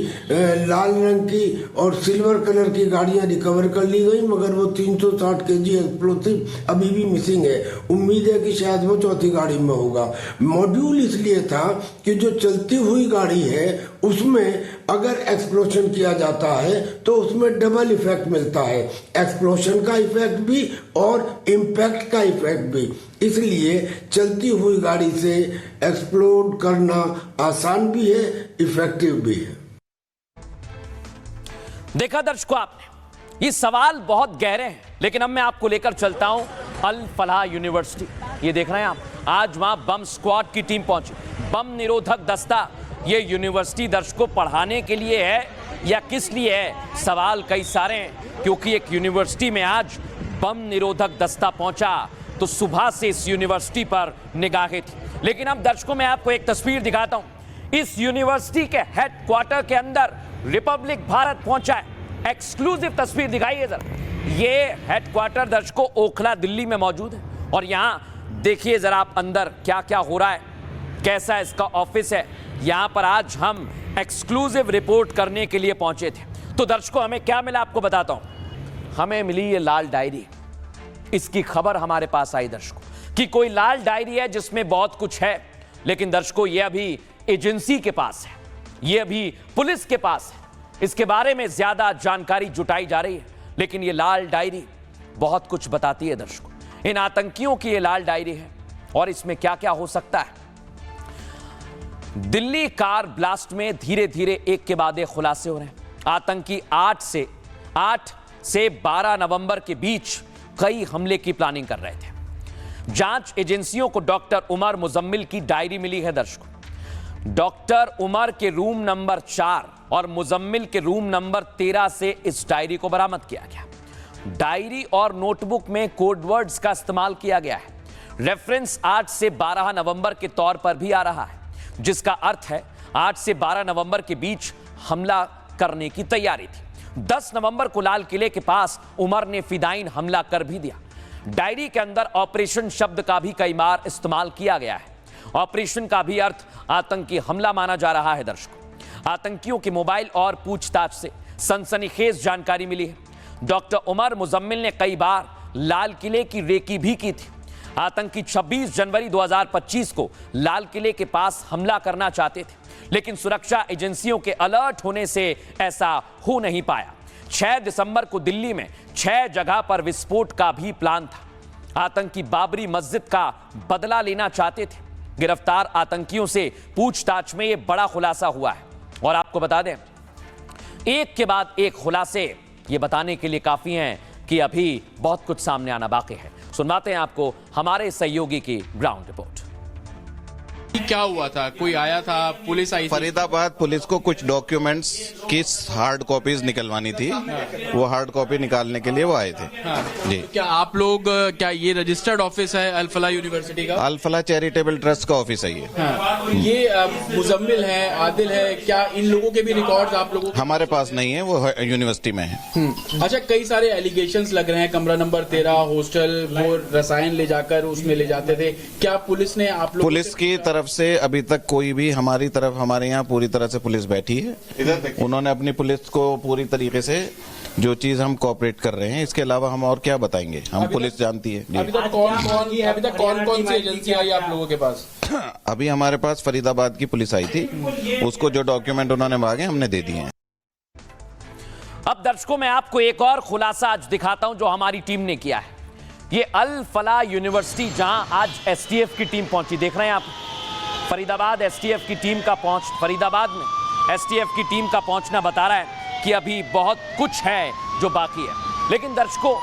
लाल रंग की और सिल्वर कलर की गाड़ियां रिकवर कर ली गई, मगर वो 360 kg एक्सप्लोसिव अभी भी मिसिंग है। उम्मीद है कि शायद वो चौथी गाड़ी में होगा। मॉड्यूल इसलिए था कि जो चलती हुई गाड़ी है उसमें अगर एक्सप्लोशन किया जाता है तो उसमें डबल इफेक्ट मिलता है, एक्सप्लोशन का इफेक्ट भी और इम्पैक्ट का इफेक्ट भी। इसलिए चलती हुई गाड़ी से एक्सप्लोड करना आसान भी है, इफेक्टिव भी है। देखा दर्शकों आपने, ये सवाल बहुत गहरे हैं, लेकिन अब मैं आपको लेकर चलता हूं अल फलाह यूनिवर्सिटी। ये देख रहे हैं आप, आज वहां बम स्क्वाड की टीम पहुंची। बम निरोधक दस्ता ये यूनिवर्सिटी दर्शकों पढ़ाने के लिए है या किस लिए है? सवाल कई सारे हैं, क्योंकि एक यूनिवर्सिटी में आज बम निरोधक दस्ता पहुंचा तो सुबह से इस यूनिवर्सिटी पर निगाहें थी। लेकिन अब दर्शकों मैं आपको एक तस्वीर दिखाता हूं। इस यूनिवर्सिटी के हेडक्वार्टर के अंदर रिपब्लिक भारत पहुंचा है। एक्सक्लूसिव तस्वीर दिखाइए जरा। ये हेडक्वार्टर दर्शकों ओखला दिल्ली में मौजूद है और यहां देखिए जरा आप अंदर क्या क्या हो रहा है, कैसा इसका ऑफिस है। यहां पर आज हम एक्सक्लूसिव रिपोर्ट करने के लिए पहुंचे थे। तो दर्शकों हमें क्या मिला आपको बताता हूं। हमें मिली ये लाल डायरी, इसकी खबर हमारे पास आई दर्शकों कि कोई लाल डायरी है जिसमें बहुत कुछ है। लेकिन दर्शकों ये अभी एजेंसी के पास है, ये अभी पुलिस के पास है, इसके बारे में ज्यादा जानकारी जुटाई जा रही है। लेकिन ये लाल डायरी बहुत कुछ बताती है दर्शकों। इन आतंकियों की ये लाल डायरी है और इसमें क्या क्या हो सकता है। दिल्ली कार ब्लास्ट में धीरे धीरे एक के बाद एक खुलासे हो रहे हैं। आतंकी 8 से 12 नवंबर के बीच कई हमले की प्लानिंग कर रहे थे। जांच एजेंसियों को डॉक्टर उमर मुजम्मिल की डायरी मिली है दर्शकों। डॉक्टर उमर के रूम नंबर 4 और मुजम्मिल के रूम नंबर 13 से इस डायरी को बरामद किया गया। डायरी और नोटबुक में कोड वर्ड्स का इस्तेमाल किया गया है। रेफरेंस 8 से 12 नवंबर के तौर पर भी आ रहा है, जिसका अर्थ है 8 से 12 नवंबर के बीच हमला करने की तैयारी थी। 10 नवंबर को लाल किले के पास उमर ने फिदाइन हमला कर भी दिया। डायरी के अंदर ऑपरेशन शब्द का भी कई बार इस्तेमाल किया गया है। ऑपरेशन का भी अर्थ आतंकी हमला माना जा रहा है दर्शकों। आतंकियों के मोबाइल और पूछताछ से सनसनीखेज जानकारी मिली है। डॉक्टर उमर मुजम्मिल ने कई बार लाल किले की रेकी भी की थी। आतंकी 26 जनवरी 2025 को लाल किले के पास हमला करना चाहते थे, लेकिन सुरक्षा एजेंसियों के अलर्ट होने से ऐसा हो नहीं पाया। 6 दिसंबर को दिल्ली में 6 जगह पर विस्फोट का भी प्लान था। आतंकी बाबरी मस्जिद का बदला लेना चाहते थे। गिरफ्तार आतंकियों से पूछताछ में यह बड़ा खुलासा हुआ है और आपको बता दें, एक के बाद एक खुलासे ये बताने के लिए काफी हैं कि अभी बहुत कुछ सामने आना बाकी है। सुनवाते हैं आपको हमारे सहयोगी की ग्राउंड रिपोर्ट। क्या हुआ था? कोई आया था, पुलिस आई थी? फरीदाबाद पुलिस को कुछ डॉक्यूमेंट्स की हार्ड कॉपीज निकलवानी थी, वो हार्ड कॉपी निकालने के लिए वो आए थे। हाँ। जी। क्या आप लोग, क्या ये रजिस्टर्ड ऑफिस है अल फलाह यूनिवर्सिटी का? अल फलाह चैरिटेबल ट्रस्ट का ऑफिस है ये। हाँ। ये मुजम्मिल है, आदिल है, क्या इन लोगों के भी रिकॉर्ड आप लोगों? हमारे पास नहीं है, वो यूनिवर्सिटी में है। अच्छा, कई सारे एलिगेशंस लग रहे हैं, कमरा नंबर 13 हॉस्टल, वो रसायन ले जाकर उसमें ले जाते थे। क्या पुलिस ने आप लोग? पुलिस की तरफ से अभी तक कोई भी हमारी तरफ, हमारे यहाँ पूरी तरह से पुलिस बैठी है। उन्होंने अपनी पुलिस को पूरी तरीके से जो चीज हम कोऑपरेट कर रहे हैं, इसके अलावा हम और क्या बताएंगे, हम पुलिस जानती है। अभी तक कौन सी एजेंसी आई आप लोगों के पास? अभी हमारे पास फरीदाबाद की पुलिस आई थी, उसको जो डॉक्यूमेंट उन्होंने मांगे हमने दे दिए हैं। अब दर्शकों मैं आपको एक और खुलासा आज दिखाता हूं जो हमारी टीम ने किया है। ये अल फलाह यूनिवर्सिटी जहां आज एसटीएफ की टीम पहुंची, देख रहे हैं आप फरीदाबाद एसटीएफ की टीम का फरीदाबाद में एसटीएफ की टीम का पहुंचना बता रहा है कि अभी बहुत कुछ है जो बाकी है। लेकिन दर्शकों,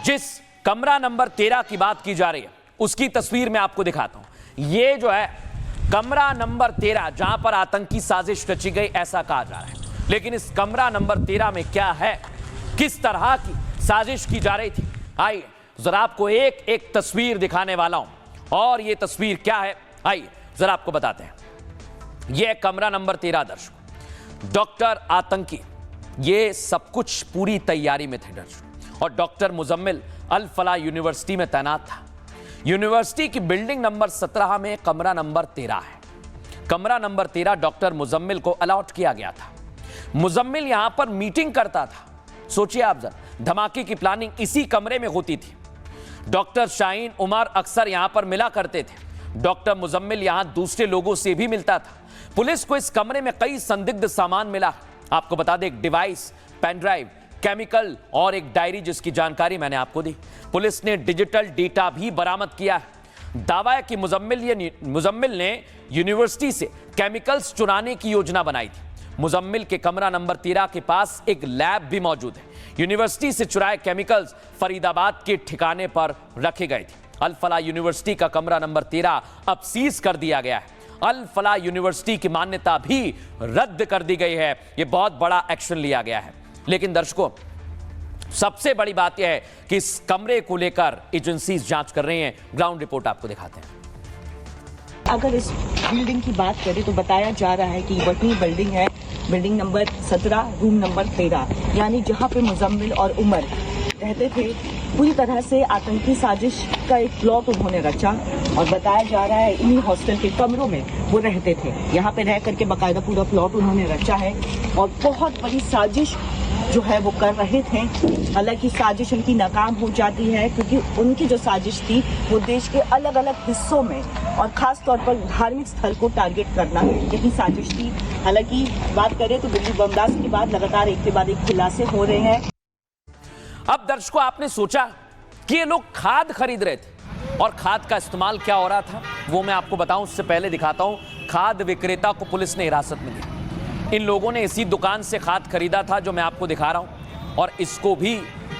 जिस कमरा नंबर 13 की बात की जा रही है उसकी तस्वीर मैं आपको दिखाता हूं। ये जो है कमरा नंबर 13 जहां पर आतंकी साजिश रची गई ऐसा कहा जा रहा है। लेकिन इस कमरा नंबर 13 में क्या है, किस तरह की साजिश की जा रही थी, आइए जरा आपको एक एक तस्वीर दिखाने वाला हूं। और ये तस्वीर क्या है, आइए जरा आपको बताते हैं। यह कमरा नंबर 13 दर्शकों, डॉक्टर आतंकी, ये सब कुछ पूरी तैयारी में थे दर्शकों। और डॉक्टर मुजम्मिल अल फलाह यूनिवर्सिटी में तैनात था। यूनिवर्सिटी की बिल्डिंग नंबर 17 में कमरा नंबर 13 है। कमरा नंबर 13 डॉक्टर मुजम्मिल को अलॉट किया गया था। मुजम्मिल यहां पर मीटिंग करता था। सोचिए आप जरा, धमाके की प्लानिंग इसी कमरे में होती थी। डॉक्टर शाहीन उमर अक्सर यहां पर मिला करते थे। डॉक्टर मुजम्मिल यहां दूसरे लोगों से भी मिलता था। पुलिस को इस कमरे में कई संदिग्ध सामान मिला। आपको बता दें, एक डिवाइस, पेन ड्राइव, केमिकल और एक डायरी जिसकी जानकारी मैंने आपको दी। पुलिस ने डिजिटल डेटा भी बरामद किया है। दावा है कि मुजम्मिल ने यूनिवर्सिटी से केमिकल्स चुराने की योजना बनाई थी। मुजम्मिल के कमरा नंबर 13 के पास एक लैब भी मौजूद है। यूनिवर्सिटी से चुराए केमिकल्स फरीदाबाद के ठिकाने पर रखे गए थे। अल फलाह यूनिवर्सिटी का कमरा नंबर 13 अब सीज कर दिया गया है। अल फलाह यूनिवर्सिटी की मान्यता भी रद्द कर दी गई है। यह बहुत बड़ा एक्शन लिया गया है। लेकिन दर्शकों, सबसे बड़ी बात यह है कि इस कमरे को लेकर एजेंसीज जांच कर रही हैं। ग्राउंड रिपोर्ट आपको दिखाते हैं। अगर इस बिल्डिंग की बात करें तो बताया जा रहा है कि वही बिल्डिंग है, बिल्डिंग नंबर 17 रूम नंबर 13, यानी जहां पे मुजम्मिल और उमर रहते थे। पूरी तरह से आतंकी साजिश का एक प्लॉट उन्होंने रचा और बताया जा रहा है इन्हीं हॉस्टल के कमरों में वो रहते थे। यहाँ पे रह करके बाकायदा पूरा प्लॉट उन्होंने रचा है और बहुत बड़ी साजिश जो है वो कर रहे थे। हालांकि साजिश उनकी नाकाम हो जाती है क्योंकि उनकी जो साजिश थी वो देश के अलग अलग हिस्सों में और खास तौर पर धार्मिक स्थल को टारगेट करना यही साजिश थी। हालांकि बात करें तो दिल्ली बमब्लास्ट के बाद लगातार एक के बाद एक खुलासे हो रहे हैं। अब दर्शकों, आपने सोचा कि ये लोग खाद खरीद रहे थे और खाद का इस्तेमाल क्या हो रहा था वो मैं आपको बताऊं। उससे पहले दिखाता हूं, खाद विक्रेता को पुलिस ने हिरासत में लिया। इन लोगों ने इसी दुकान से खाद खरीदा था जो मैं आपको दिखा रहा हूं और इसको भी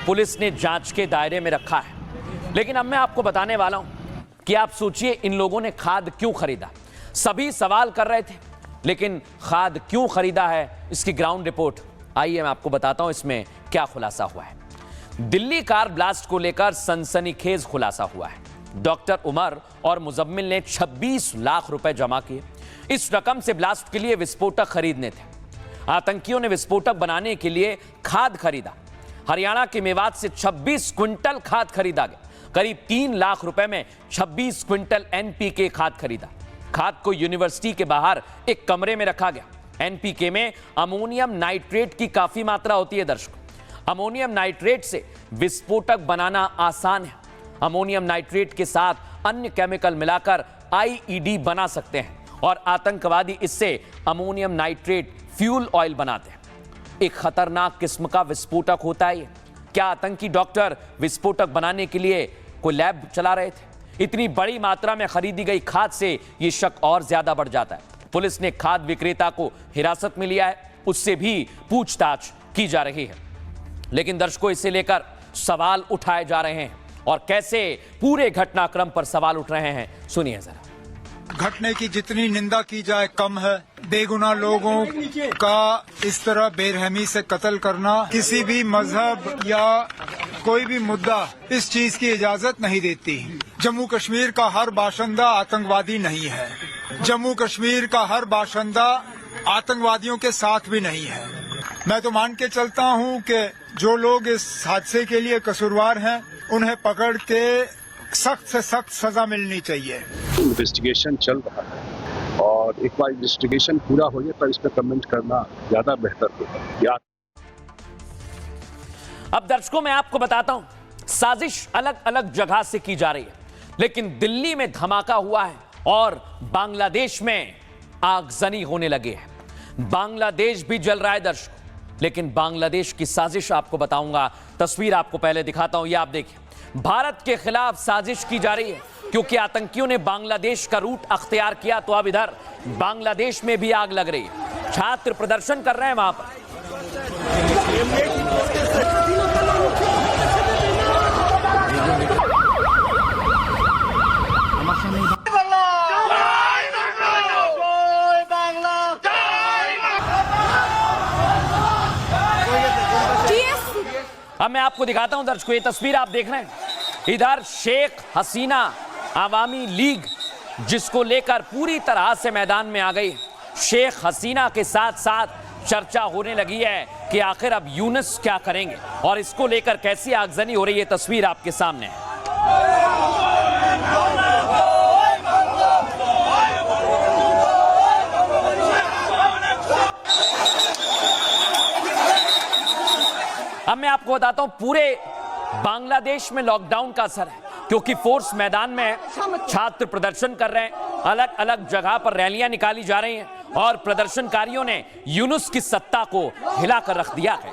पुलिस ने जांच के दायरे में रखा है। लेकिन अब मैं आपको बताने वाला हूं कि आप सोचिए इन लोगों ने खाद क्यों खरीदा। सभी सवाल कर रहे थे, लेकिन खाद क्यों खरीदा है इसकी ग्राउंड रिपोर्ट आइए मैं आपको बताता हूं इसमें क्या खुलासा हुआ है। दिल्ली कार ब्लास्ट को लेकर सनसनीखेज खुलासा हुआ है। डॉक्टर उमर और मुजम्मिल ने 26 लाख रुपए जमा किए। इस रकम से ब्लास्ट के लिए विस्फोटक खरीदने थे। आतंकियों ने विस्फोटक बनाने के लिए खाद खरीदा। हरियाणा के मेवात से 26 क्विंटल खाद खरीदा गया। करीब 3 लाख रुपए में 26 क्विंटल एनपीके खाद खरीदा। खाद को यूनिवर्सिटी के बाहर एक कमरे में रखा गया। एनपीके में अमोनियम नाइट्रेट की काफी मात्रा होती है दर्शकों। अमोनियम नाइट्रेट से विस्फोटक बनाना आसान है। अमोनियम नाइट्रेट के साथ अन्य केमिकल मिलाकर आईईडी बना सकते हैं और आतंकवादी इससे अमोनियम नाइट्रेट फ्यूल ऑयल बनाते हैं। एक खतरनाक किस्म का विस्फोटक होता है ये। क्या आतंकी डॉक्टर विस्फोटक बनाने के लिए कोई लैब चला रहे थे? इतनी बड़ी मात्रा में खरीदी गई खाद से ये शक और ज्यादा बढ़ जाता है। पुलिस ने खाद विक्रेता को हिरासत में लिया है, उससे भी पूछताछ की जा रही है। लेकिन दर्शकों, इसे लेकर सवाल उठाए जा रहे हैं और कैसे पूरे घटनाक्रम पर सवाल उठ रहे हैं, सुनिए जरा। घटने की जितनी निंदा की जाए कम है। बेगुनाह लोगों का इस तरह बेरहमी से कत्ल करना किसी भी मजहब या कोई भी मुद्दा इस चीज की इजाजत नहीं देती। जम्मू कश्मीर का हर बाशिंदा आतंकवादी नहीं है। जम्मू कश्मीर का हर बाशिंदा आतंकवादियों के साथ भी नहीं है। मैं तो मान के चलता हूं कि जो लोग इस हादसे के लिए कसूरवार हैं उन्हें पकड़ के सख्त से सख्त सजा मिलनी चाहिए। इन्वेस्टिगेशन चल रहा है और एक बार इन्वेस्टिगेशन पूरा हो जाए तब इस पर कमेंट करना ज्यादा बेहतर होगा। अब दर्शकों मैं आपको बताता हूं, साजिश अलग अलग जगह से की जा रही है, लेकिन दिल्ली में धमाका हुआ है और बांग्लादेश में आगजनी होने लगी है। बांग्लादेश भी जल रहा है दर्शकों, लेकिन बांग्लादेश की साजिश आपको बताऊंगा। तस्वीर आपको पहले दिखाता हूं, ये आप देखिए। भारत के खिलाफ साजिश की जा रही है क्योंकि आतंकियों ने बांग्लादेश का रूट अख्तियार किया, तो अब इधर बांग्लादेश में भी आग लग रही है। छात्र प्रदर्शन कर रहे हैं वहां पर। अब मैं आपको दिखाता हूं दर्शकों, ये तस्वीर आप देख रहे हैं। इधर शेख हसीना आवामी लीग, जिसको लेकर पूरी तरह से मैदान में आ गई। शेख हसीना के साथ साथ चर्चा होने लगी है कि आखिर अब यूनुस क्या करेंगे और इसको लेकर कैसी आगजनी हो रही है। तस्वीर आपके सामने है। अब मैं आपको बताता हूं, पूरे बांग्लादेश में लॉकडाउन का असर है क्योंकि फोर्स मैदान में है। छात्र प्रदर्शन कर रहे हैं, अलग अलग जगह पर रैलियां निकाली जा रही हैं और प्रदर्शनकारियों ने यूनुस की सत्ता को हिलाकर रख दिया है।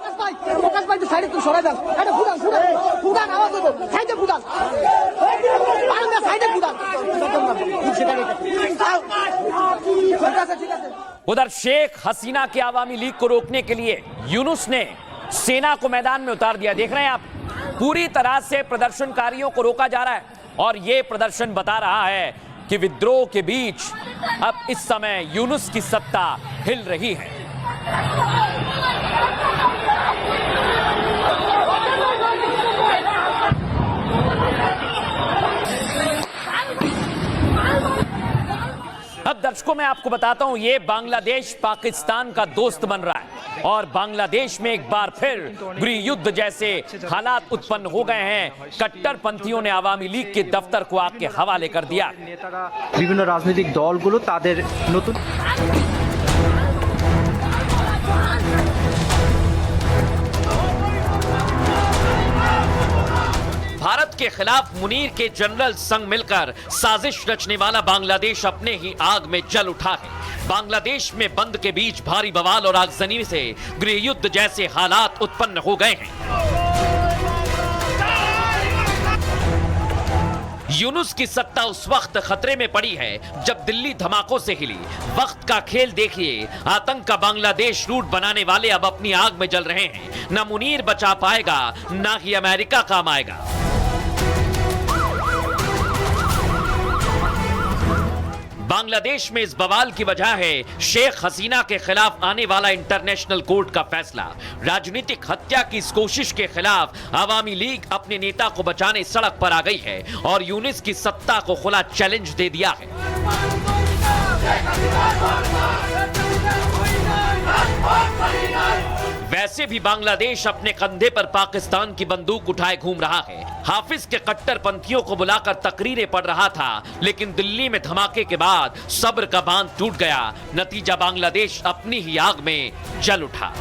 उधर शेख हसीना की आवामी लीग को रोकने के लिए यूनुस ने सेना को मैदान में उतार दिया। देख रहे हैं आप, पूरी तरह से प्रदर्शनकारियों को रोका जा रहा है और यह प्रदर्शन बता रहा है कि विद्रोह के बीच अब इस समय यूनुस की सत्ता हिल रही है। अब दर्शकों मैं आपको बताता हूं, ये बांग्लादेश पाकिस्तान का दोस्त बन रहा है और बांग्लादेश में एक बार फिर गृह युद्ध जैसे हालात उत्पन्न हो गए हैं। कट्टरपंथियों ने आवामी लीग के दफ्तर को आग के हवाले कर दिया। विभिन्न राजनीतिक दलगुलो तादेर नतुन भारत के खिलाफ मुनीर के जनरल संग मिलकर साजिश रचने वाला बांग्लादेश अपने ही आग में जल उठा है। बांग्लादेश में बंद के बीच भारी बवाल और आगजनी से गृह युद्ध जैसे हालात उत्पन्न हो गए हैं। यूनुस की सत्ता उस वक्त खतरे में पड़ी है जब दिल्ली धमाकों से हिली। वक्त का खेल देखिए, आतंक का बांग्लादेश रूट बनाने वाले अब अपनी आग में जल रहे हैं। न मुनीर बचा पाएगा, न ही अमेरिका काम आएगा। बांग्लादेश में इस बवाल की वजह है शेख हसीना के खिलाफ आने वाला इंटरनेशनल कोर्ट का फैसला। राजनीतिक हत्या की इस कोशिश के खिलाफ आवामी लीग अपने नेता को बचाने सड़क पर आ गई है और यूनुस की सत्ता को खुला चैलेंज दे दिया है। वैसे भी बांग्लादेश अपने कंधे पर पाकिस्तान की बंदूक उठाए घूम रहा है। हाफिज के कट्टरपंथियों को बुलाकर तकरीरें पढ़ रहा था, लेकिन दिल्ली में धमाके के बाद सब्र का बांध टूट गया। नतीजा बांग्लादेश अपनी ही आग में जल उठा।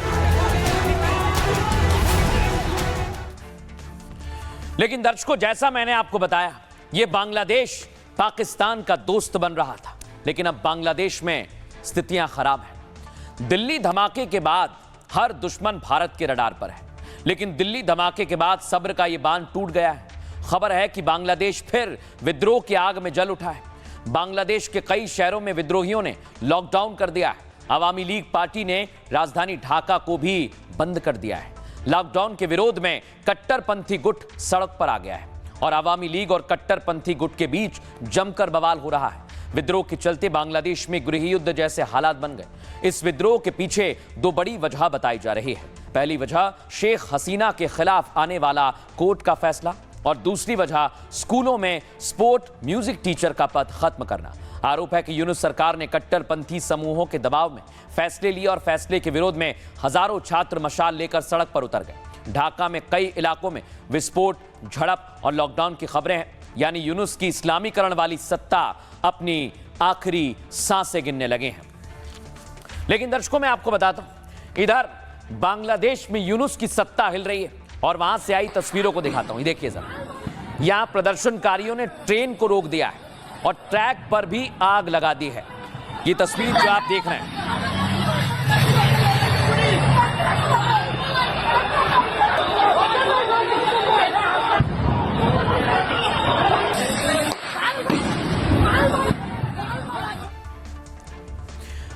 लेकिन दर्शकों, जैसा मैंने आपको बताया, यह बांग्लादेश पाकिस्तान का दोस्त बन रहा था, लेकिन अब बांग्लादेश में स्थितियां खराब हैं। दिल्ली धमाके के बाद हर दुश्मन भारत के रडार पर है, लेकिन दिल्ली धमाके के बाद सब्र का यह बांध टूट गया है। खबर है कि बांग्लादेश फिर विद्रोह की आग में जल उठा है। बांग्लादेश के कई शहरों में विद्रोहियों ने लॉकडाउन कर दिया है। आवामी लीग पार्टी ने राजधानी ढाका को भी बंद कर दिया है। लॉकडाउन के विरोध में कट्टरपंथी गुट सड़क पर आ गया है और आवामी लीग और कट्टरपंथी गुट के बीच जमकर बवाल हो रहा है। विद्रोह के चलते बांग्लादेश में गृह युद्ध जैसे हालात बन गए। इस विद्रोह के पीछे दो बड़ी वजह बताई जा रही है। पहली वजह शेख हसीना के खिलाफ आने वाला कोर्ट का फैसला और दूसरी वजह स्कूलों में स्पोर्ट म्यूजिक टीचर का पद खत्म करना। आरोप है कि यूनुस सरकार ने कट्टरपंथी समूहों के दबाव में फैसले लिए और फैसले के विरोध में हजारों छात्र मशाल लेकर सड़क पर उतर गए। ढाका में कई इलाकों में विस्फोट, झड़प और लॉकडाउन की खबरें हैं। यानी यूनुस की इस्लामीकरण वाली सत्ता अपनी आखिरी सांसें गिनने लगे हैं। लेकिन दर्शकों, मैं आपको बताता हूं, इधर बांग्लादेश में यूनुस की सत्ता हिल रही है और वहां से आई तस्वीरों को दिखाता हूं। देखिए जरा, यहां प्रदर्शनकारियों ने ट्रेन को रोक दिया है और ट्रैक पर भी आग लगा दी है। ये तस्वीर जो आप देख रहे हैं,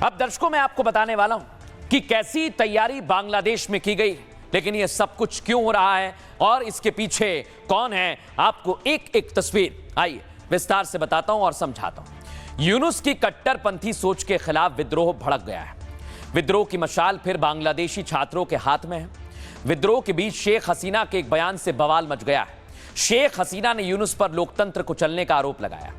अब दर्शकों मैं आपको बताने वाला हूं कि कैसी तैयारी बांग्लादेश में की गई, लेकिन यह सब कुछ क्यों हो रहा है और इसके पीछे कौन है, आपको एक एक तस्वीर आइए विस्तार से बताता हूं और समझाता हूं। यूनुस की कट्टरपंथी सोच के खिलाफ विद्रोह भड़क गया है। विद्रोह की मशाल फिर बांग्लादेशी छात्रों के हाथ में है। विद्रोह के बीच शेख हसीना के एक बयान से बवाल मच गया है। शेख हसीना ने यूनुस पर लोकतंत्र कुचलने का आरोप लगाया,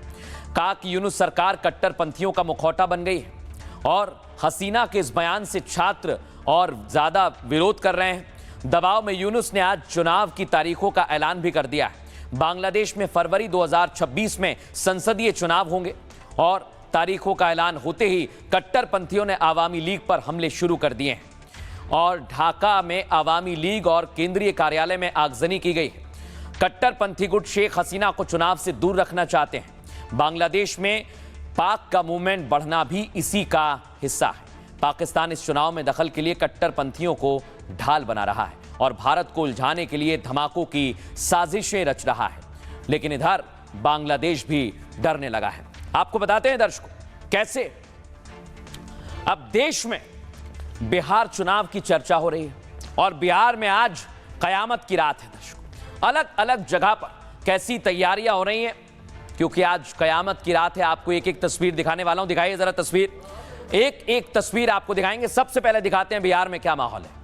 कहा कि यूनुस सरकार कट्टरपंथियों का मुखौटा बन गई है और हसीना के इस बयान से छात्र और ज्यादा विरोध कर रहे हैं। दबाव में यूनुस ने आज चुनाव की तारीखों का ऐलान भी कर दिया है। बांग्लादेश में फरवरी 2026 में संसदीय चुनाव होंगे और तारीखों का ऐलान होते ही कट्टरपंथियों ने आवामी लीग पर हमले शुरू कर दिए हैं और ढाका में आवामी लीग और केंद्रीय कार्यालय में आगजनी की गई। कट्टरपंथी गुट शेख हसीना को चुनाव से दूर रखना चाहते हैं। बांग्लादेश में पाक का मूवमेंट बढ़ना भी इसी का हिस्सा है। पाकिस्तान इस चुनाव में दखल के लिए कट्टरपंथियों को ढाल बना रहा है और भारत को उलझाने के लिए धमाकों की साजिशें रच रहा है। लेकिन इधर बांग्लादेश भी डरने लगा है। आपको बताते हैं दर्शकों, कैसे अब देश में बिहार चुनाव की चर्चा हो रही है और बिहार में आज कयामत की रात है। दर्शकों, अलग अलग जगह पर कैसी तैयारियां हो रही हैं, क्योंकि आज कयामत की रात है। आपको एक एक तस्वीर दिखाने वाला हूं। दिखाइए जरा तस्वीर, एक एक तस्वीर आपको दिखाएंगे। सबसे पहले दिखाते हैं बिहार में क्या माहौल है।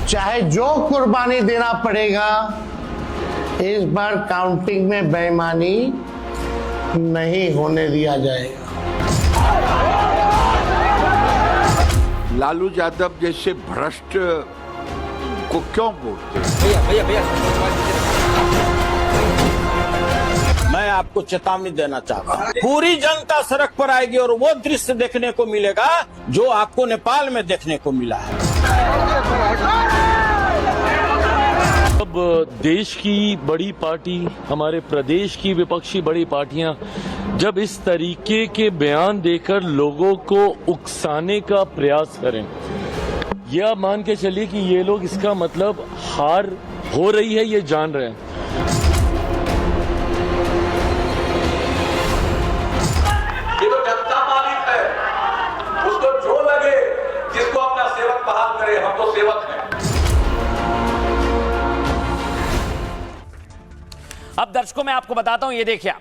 चाहे जो कुर्बानी देना पड़ेगा, इस बार काउंटिंग में बेईमानी नहीं होने दिया जाएगा। लालू यादव जैसे भ्रष्ट को क्यों बोलते हैं? मैं आपको चेतावनी देना चाहता हूँ, पूरी जनता सड़क पर आएगी और वो दृश्य देखने को मिलेगा जो आपको नेपाल में देखने को मिला है। अब देश की बड़ी पार्टी, हमारे प्रदेश की विपक्षी बड़ी पार्टियां जब इस तरीके के बयान देकर लोगों को उकसाने का प्रयास करें, यह मान के चलिए कि ये लोग इसका मतलब हार हो रही है ये जान रहे हैं। ये तो जनता मालिक है, उसको जो लगे, जिसको अपना सेवक बहाल करे, हम तो सेवक हैं। अब दर्शकों मैं आपको बताता हूं, ये देखिए,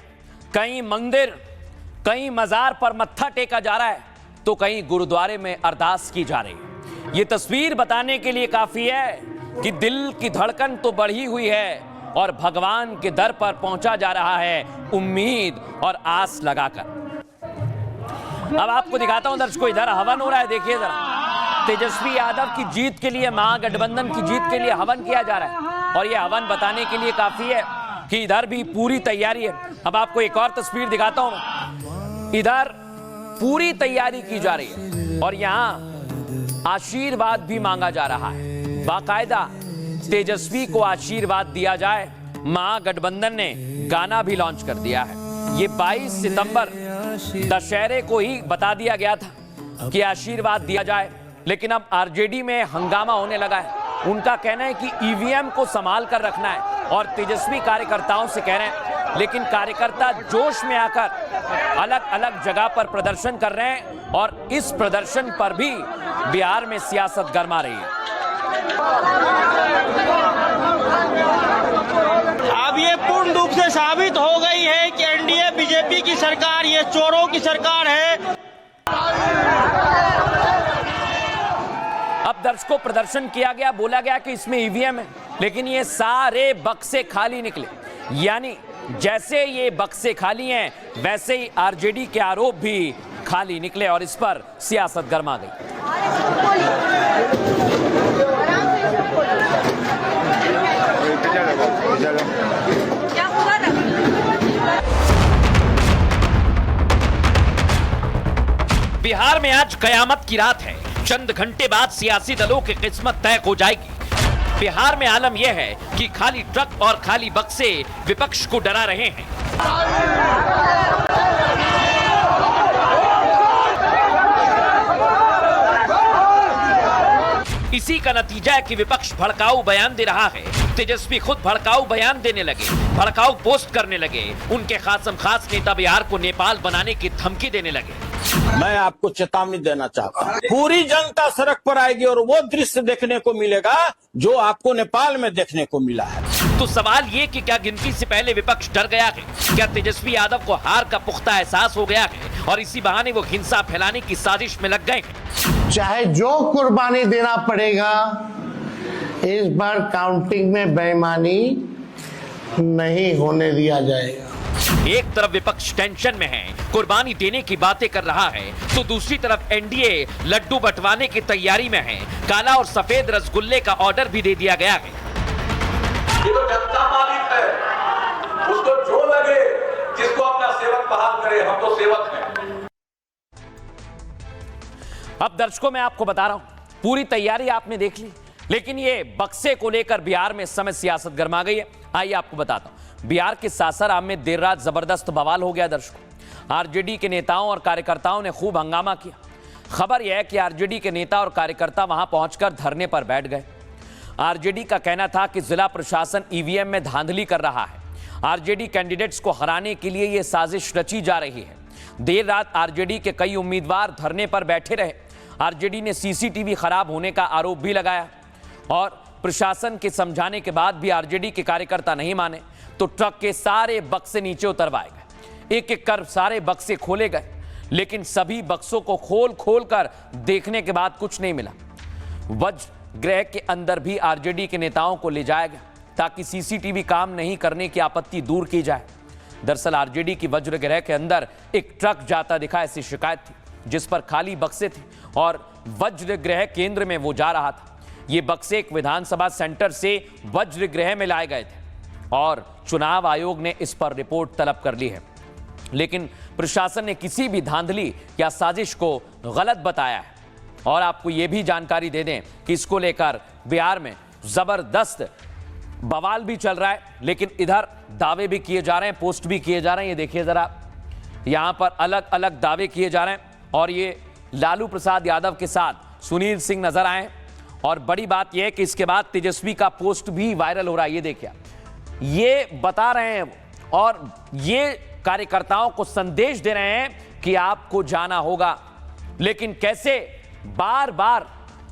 कहीं मंदिर, कहीं मजार पर मत्था टेका जा रहा है तो कहीं गुरुद्वारे में अरदास की जा रही है। ये तस्वीर बताने के लिए काफी है कि दिल की धड़कन तो बढ़ी हुई है और भगवान के दर पर पहुंचा जा रहा है उम्मीद और आस लगाकर। अब आपको दिखाता हूं दर्शकों, इधर हवन हो रहा है। देखिए जरा, तेजस्वी यादव की जीत के लिए, महागठबंधन की जीत के लिए हवन किया जा रहा है और यह हवन बताने के लिए काफी है कि इधर भी पूरी तैयारी है। अब आपको एक और तस्वीर दिखाता हूं, इधर पूरी तैयारी की जा रही है और यहां आशीर्वाद भी मांगा जा रहा है। बाकायदा तेजस्वी को आशीर्वाद दिया जाए। महागठबंधन ने गाना भी लॉन्च कर दिया है। ये 22 सितंबर दशहरे को ही बता दिया गया था कि आशीर्वाद दिया जाए, लेकिन अब आरजेडी में हंगामा होने लगा है। उनका कहना है कि ईवीएम को संभाल कर रखना है और तेजस्वी कार्यकर्ताओं से कह रहे हैं, लेकिन कार्यकर्ता जोश में आकर अलग अलग जगह पर प्रदर्शन कर रहे हैं और इस प्रदर्शन पर भी बिहार में सियासत गरमा रही है। अब ये पूर्ण रूप से साबित हो गई है कि एनडीए बीजेपी की सरकार ये चोरों की सरकार है। अब दर्शकों, प्रदर्शन किया गया, बोला गया कि इसमें ईवीएम है, लेकिन ये सारे बक्से खाली निकले। यानी जैसे ये बक्से खाली हैं, वैसे ही आरजेडी के आरोप भी खाली निकले और इस पर सियासत गरमा गई। जाएगा। क्या होगा ना? बिहार में आज कयामत की रात है। चंद घंटे बाद सियासी दलों की किस्मत तय हो जाएगी। बिहार में आलम यह है कि खाली ट्रक और खाली बक्से विपक्ष को डरा रहे हैं। इसी का नतीजा है कि विपक्ष भड़काऊ बयान दे रहा है। तेजस्वी खुद भड़काऊ बयान देने लगे, भड़काऊ पोस्ट करने लगे। उनके खासम खास नेता बिहार को नेपाल बनाने की धमकी देने लगे। मैं आपको चेतावनी देना चाहता हूँ, पूरी जनता सड़क पर आएगी और वो दृश्य देखने को मिलेगा जो आपको नेपाल में देखने को मिला है। तो सवाल ये कि क्या गिनती से पहले विपक्ष डर गया है? क्या तेजस्वी यादव को हार का पुख्ता एहसास हो गया है और इसी बहाने वो हिंसा फैलाने की साजिश में लग गए हैं? चाहे जो कुर्बानी देना पड़ेगा, इस बार काउंटिंग में बेईमानी नहीं होने दिया जाएगा। एक तरफ विपक्ष टेंशन में है, कुर्बानी देने की बातें कर रहा है, तो दूसरी तरफ एनडीए लड्डू बंटवाने की तैयारी में है। काला और सफेद रसगुल्ले का ऑर्डर भी दे दिया गया है। ये तो जनता मालिक है, उसको जो लगे, जिसको अपना सेवक बहाल करे, हम तो सेवक हैं। अब दर्शकों मैं आपको बता रहा हूं, पूरी तैयारी आपने देख ली, लेकिन ये बक्से को लेकर बिहार में इस समय सियासत गर्मा गई है। आइए आपको बताता हूं। बिहार के सासाराम में देर रात जबरदस्त बवाल हो गया दर्शकों। आरजेडी के नेताओं और कार्यकर्ताओं ने खूब हंगामा किया। खबर यह है कि आरजेडी के नेता और कार्यकर्ता वहां पहुंचकर धरने पर बैठ गए। आरजेडी का कहना था कि जिला प्रशासन ईवीएम में धांधली कर रहा है। आरजेडी कैंडिडेट्स को हराने के लिए यह साजिश रची जा रही है। देर रात आरजेडी के कई उम्मीदवार धरने पर बैठे रहे। आरजेडी ने सीसीटीवी खराब होने का आरोप भी लगाया और प्रशासन के समझाने के बाद भी आरजेडी के कार्यकर्ता नहीं माने तो ट्रक के सारे बक्से नीचे उतरवाए गए। एक एक कर सारे बक्से खोले गए, लेकिन सभी बक्सों को खोल खोल कर देखने के बाद कुछ नहीं मिला। वज्र गृह के अंदर भी आरजेडी के नेताओं को ले जाया गया ताकि सीसीटीवी काम नहीं करने की आपत्ति दूर की जाए। दरअसल आरजेडी की वज्र गृह के अंदर एक ट्रक जाता दिखा, ऐसी शिकायत थी, जिस पर खाली बक्से थे और वज्र गृह केंद्र में वो जा रहा था। ये बक्से एक विधानसभा सेंटर से वज्र गृह में लाए गए थे और चुनाव आयोग ने इस पर रिपोर्ट तलब कर ली है, लेकिन प्रशासन ने किसी भी धांधली या साजिश को गलत बताया है। और आपको यह भी जानकारी दे दें कि इसको लेकर बिहार में जबरदस्त बवाल भी चल रहा है, लेकिन इधर दावे भी किए जा रहे हैं, पोस्ट भी किए जा रहे हैं। ये देखिए जरा, यहां पर अलग अलग दावे किए जा रहे हैं और ये लालू प्रसाद यादव के साथ सुनील सिंह नजर आए और बड़ी बात यह है कि इसके बाद तेजस्वी का पोस्ट भी वायरल हो रहा है। ये देखिए, ये बता रहे हैं और ये कार्यकर्ताओं को संदेश दे रहे हैं कि आपको जाना होगा। लेकिन कैसे बार बार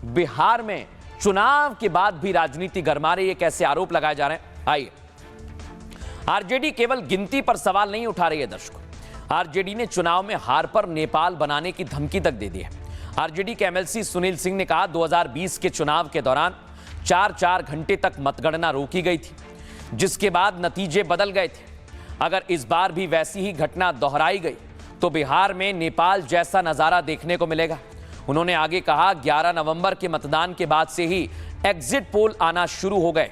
बिहार में चुनाव के बाद भी राजनीति गरमा रही है, कैसे आरोप लगाए जा रहे हैं। आइए, आरजेडी केवल गिनती पर सवाल नहीं उठा रही है दर्शकों। आरजेडी ने चुनाव में हार पर नेपाल बनाने की धमकी तक दे दी है। आरजेडी के एमएलसी सुनील सिंह ने कहा 2020 के चुनाव के दौरान 4-4 घंटे तक मतगणना रोकी गई थी, जिसके बाद नतीजे बदल गए थे। अगर इस बार भी वैसी ही घटना दोहराई गई तो बिहार में नेपाल जैसा नजारा देखने को मिलेगा। उन्होंने आगे कहा 11 नवंबर के मतदान के बाद से ही एग्जिट पोल आना शुरू हो गए।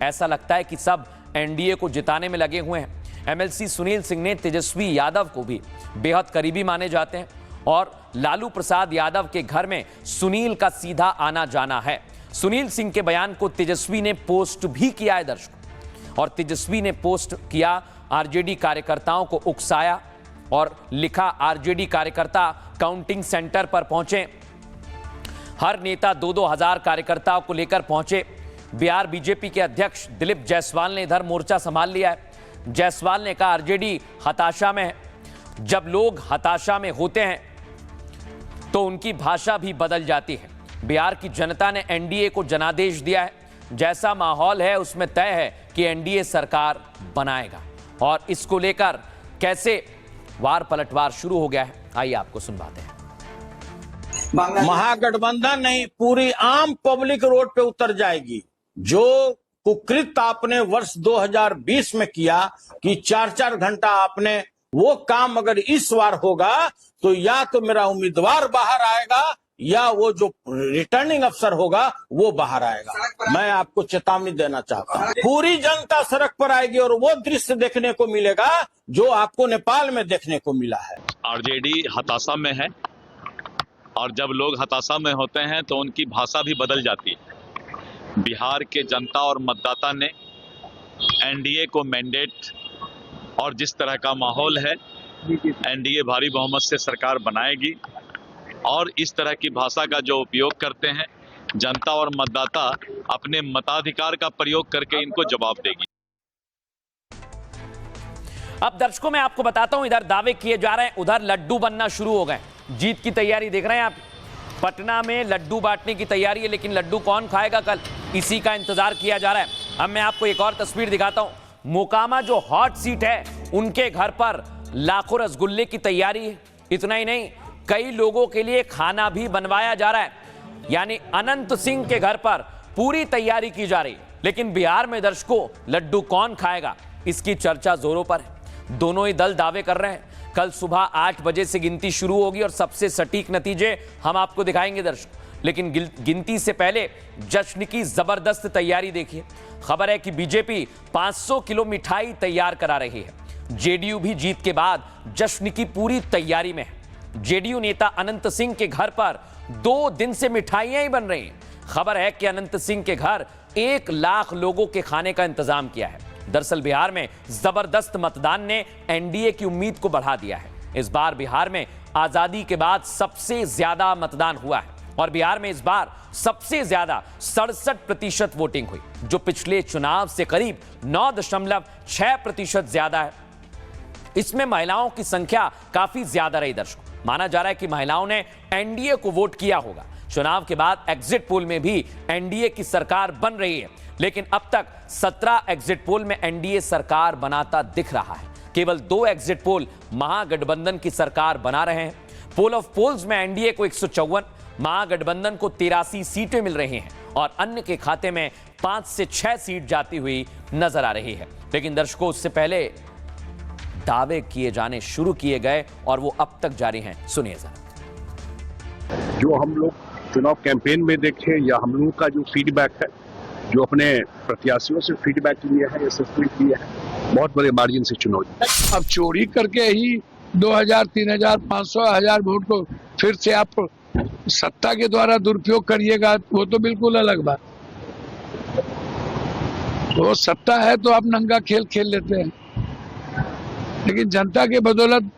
ऐसा लगता है कि सब एनडीए को जिताने में लगे हुए हैं। एमएलसी सुनील सिंह ने तेजस्वी यादव को भी बेहद करीबी माने जाते हैं और लालू प्रसाद यादव के घर में सुनील का सीधा आना जाना है। सुनील सिंह के बयान को तेजस्वी ने पोस्ट भी किया है दर्शकों, और तेजस्वी ने पोस्ट किया, आरजेडी कार्यकर्ताओं को उकसाया और लिखा, आरजेडी कार्यकर्ता काउंटिंग सेंटर पर पहुंचे। हर नेता 2-2 हजार कार्यकर्ताओं को लेकर पहुंचे। बिहार बीजेपी के अध्यक्ष दिलीप जायसवाल ने इधर मोर्चा संभाल लिया है। जायसवाल ने कहा आरजेडी हताशा में है। जब लोग हताशा में होते हैं तो उनकी भाषा भी बदल जाती है। बिहार की जनता ने एनडीए को जनादेश दिया है। जैसा माहौल है उसमें तय है कि एनडीए सरकार बनाएगा और इसको लेकर कैसे वार पलटवार शुरू हो गया है, आइए आपको सुनवाते हैं। महागठबंधन नहीं, पूरी आम पब्लिक रोड पे उतर जाएगी। जो कुकृत आपने वर्ष 2020 में किया कि 4-4 घंटा आपने, वो काम अगर इस बार होगा तो या तो मेरा उम्मीदवार बाहर आएगा या वो जो रिटर्निंग अफसर होगा वो बाहर आएगा। मैं आपको चेतावनी देना चाहता हूँ, पूरी जनता सड़क पर आएगी और वो दृश्य देखने को मिलेगा जो आपको नेपाल में देखने को मिला है। आरजेडी हताशा में है और जब लोग हताशा में होते हैं तो उनकी भाषा भी बदल जाती है। बिहार के जनता और मतदाता ने एनडीए को मैंडेट और जिस तरह का माहौल है, एनडीए भारी बहुमत से सरकार बनाएगी और इस तरह की भाषा का जो उपयोग करते हैं जनता और मतदाता अपने मताधिकार का प्रयोग करके इनको जवाब देगी। अब दर्शकों मैं आपको बताता हूं, इधर दावे किए जा रहे हैं, उधर लड्डू बनना शुरू हो गए। जीत की तैयारी देख रहे हैं आप, पटना में लड्डू बांटने की तैयारी है, लेकिन लड्डू कौन खाएगा कल, इसी का इंतजार किया जा रहा है। अब मैं आपको एक और तस्वीर दिखाता हूं। मोकामा जो हॉट सीट है, उनके घर पर लाखों रसगुल्ले की तैयारी है। इतना ही नहीं, कई लोगों के लिए खाना भी बनवाया जा रहा है, यानी अनंत सिंह के घर पर पूरी तैयारी की जा रही है। लेकिन बिहार में दर्शकों लड्डू कौन खाएगा, इसकी चर्चा जोरों पर है। दोनों ही दल दावे कर रहे हैं कल सुबह 8 बजे से गिनती शुरू होगी और सबसे सटीक नतीजे हम आपको दिखाएंगे दर्शकों। लेकिन गिनती से पहले जश्न की जबरदस्त तैयारी देखिए। खबर है कि बीजेपी 500 किलो मिठाई तैयार करा रही है। जेडीयू भी जीत के बाद जश्न की पूरी तैयारी में है। जेडीयू नेता अनंत सिंह के घर पर 2 दिन से मिठाइयां ही बन रही हैं। खबर है कि अनंत सिंह के घर 1 लाख लोगों के खाने का इंतजाम किया है। दरअसल बिहार में जबरदस्त मतदान ने एनडीए की उम्मीद को बढ़ा दिया है। इस बार बिहार में आजादी के बाद सबसे ज्यादा मतदान हुआ है और बिहार में इस बार सबसे ज्यादा 67% वोटिंग हुई, जो पिछले चुनाव से करीब 9.6% ज्यादा है। इसमें महिलाओं की संख्या काफी ज्यादा रही दर्शकों। माना जा रहा है कि महिलाओं ने एनडीए को वोट किया होगा। चुनाव के बाद एग्जिट पोल में भी एनडीए की सरकार बन रही है, लेकिन अब तक 17 एग्जिट पोल में एनडीए सरकार बनाता दिख रहा है। केवल 2 एग्जिट पोल महागठबंधन की सरकार बना रहे हैं। पोल ऑफ पोल्स में एनडीए को 154, महागठबंधन को 83 सीटें मिल रही हैं और अन्य के खाते में 5 से 6 सीट जाती हुई नजर आ रही है। लेकिन दर्शकों, उससे पहले दावे किए जाने शुरू किए गए और वो अब तक जारी हैं। सुनिए जरा। जो हम लोग चुनाव कैंपेन में देखे या हम लोगों का जो फीडबैक है, जो अपने प्रत्याशियों से फीडबैक लिया है, असेसमेंट किया है, बहुत बड़े मार्जिन से चुनाव जीता। अब चोरी करके ही 2000, 3000, 500, 1000 वोट को फिर से आप सत्ता के द्वारा दुरुपयोग करिएगा, वो तो बिल्कुल अलग बात। तो सत्ता है तो आप नंगा खेल खेल लेते हैं, लेकिन जनता के बदौलत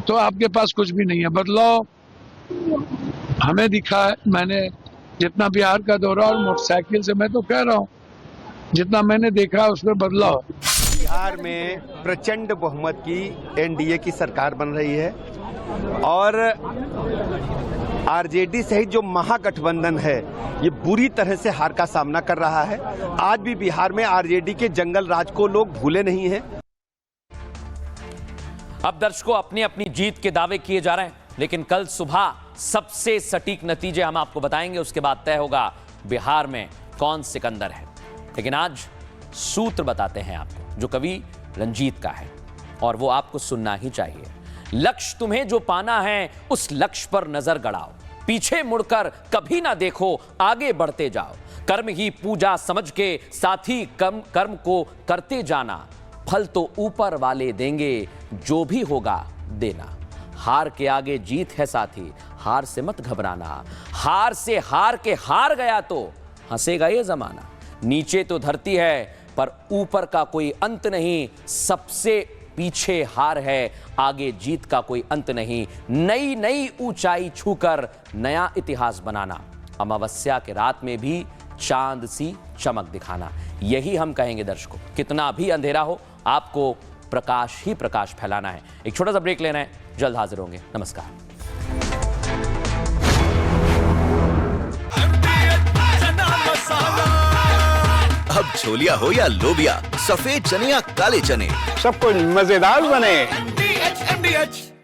तो आपके पास कुछ भी नहीं है। बदलाव हमें दिखा है। मैंने जितना बिहार का दौरा और मोटरसाइकिल से, मैं तो कह रहा हूँ, जितना मैंने देखा उसमें बदलाव। बिहार में प्रचंड बहुमत की एनडीए की सरकार बन रही है और आरजेडी सहित जो महागठबंधन है ये बुरी तरह से हार का सामना कर रहा है। आज भी बिहार में आरजेडी के जंगल राज को लोग भूले नहीं हैं। अब दर्शकों, अपनी अपनी जीत के दावे किए जा रहे हैं, लेकिन कल सुबह सबसे सटीक नतीजे हम आपको बताएंगे। उसके बाद तय होगा बिहार में कौन सिकंदर है। लेकिन आज सूत्र बताते हैं आपको, जो कवि रंजीत का है और वो आपको सुनना ही चाहिए। लक्ष्य तुम्हें जो पाना है उस लक्ष्य पर नजर गड़ाओ, पीछे मुड़कर कभी ना देखो, आगे बढ़ते जाओ। कर्म ही पूजा समझ के साथी कर्म को करते जाना, फल तो ऊपर वाले देंगे, जो भी होगा देना। हार के आगे जीत है साथी, हार से मत घबराना। हार से हार के हार गया तो हंसेगा ये जमाना। नीचे तो धरती है पर ऊपर का कोई अंत नहीं, सबसे पीछे हार है, आगे जीत का कोई अंत नहीं। नई नई ऊंचाई छूकर नया इतिहास बनाना, अमावस्या के रात में भी चांद सी चमक दिखाना। यही हम कहेंगे दर्शकों। कितना भी अंधेरा हो, आपको प्रकाश ही प्रकाश फैलाना है। एक छोटा सा ब्रेक लेना है, जल्द हाजिर होंगे। नमस्कार। अब छोलिया हो या लोबिया, सफेद चने या काले चने, सब कुछ मजेदार बने।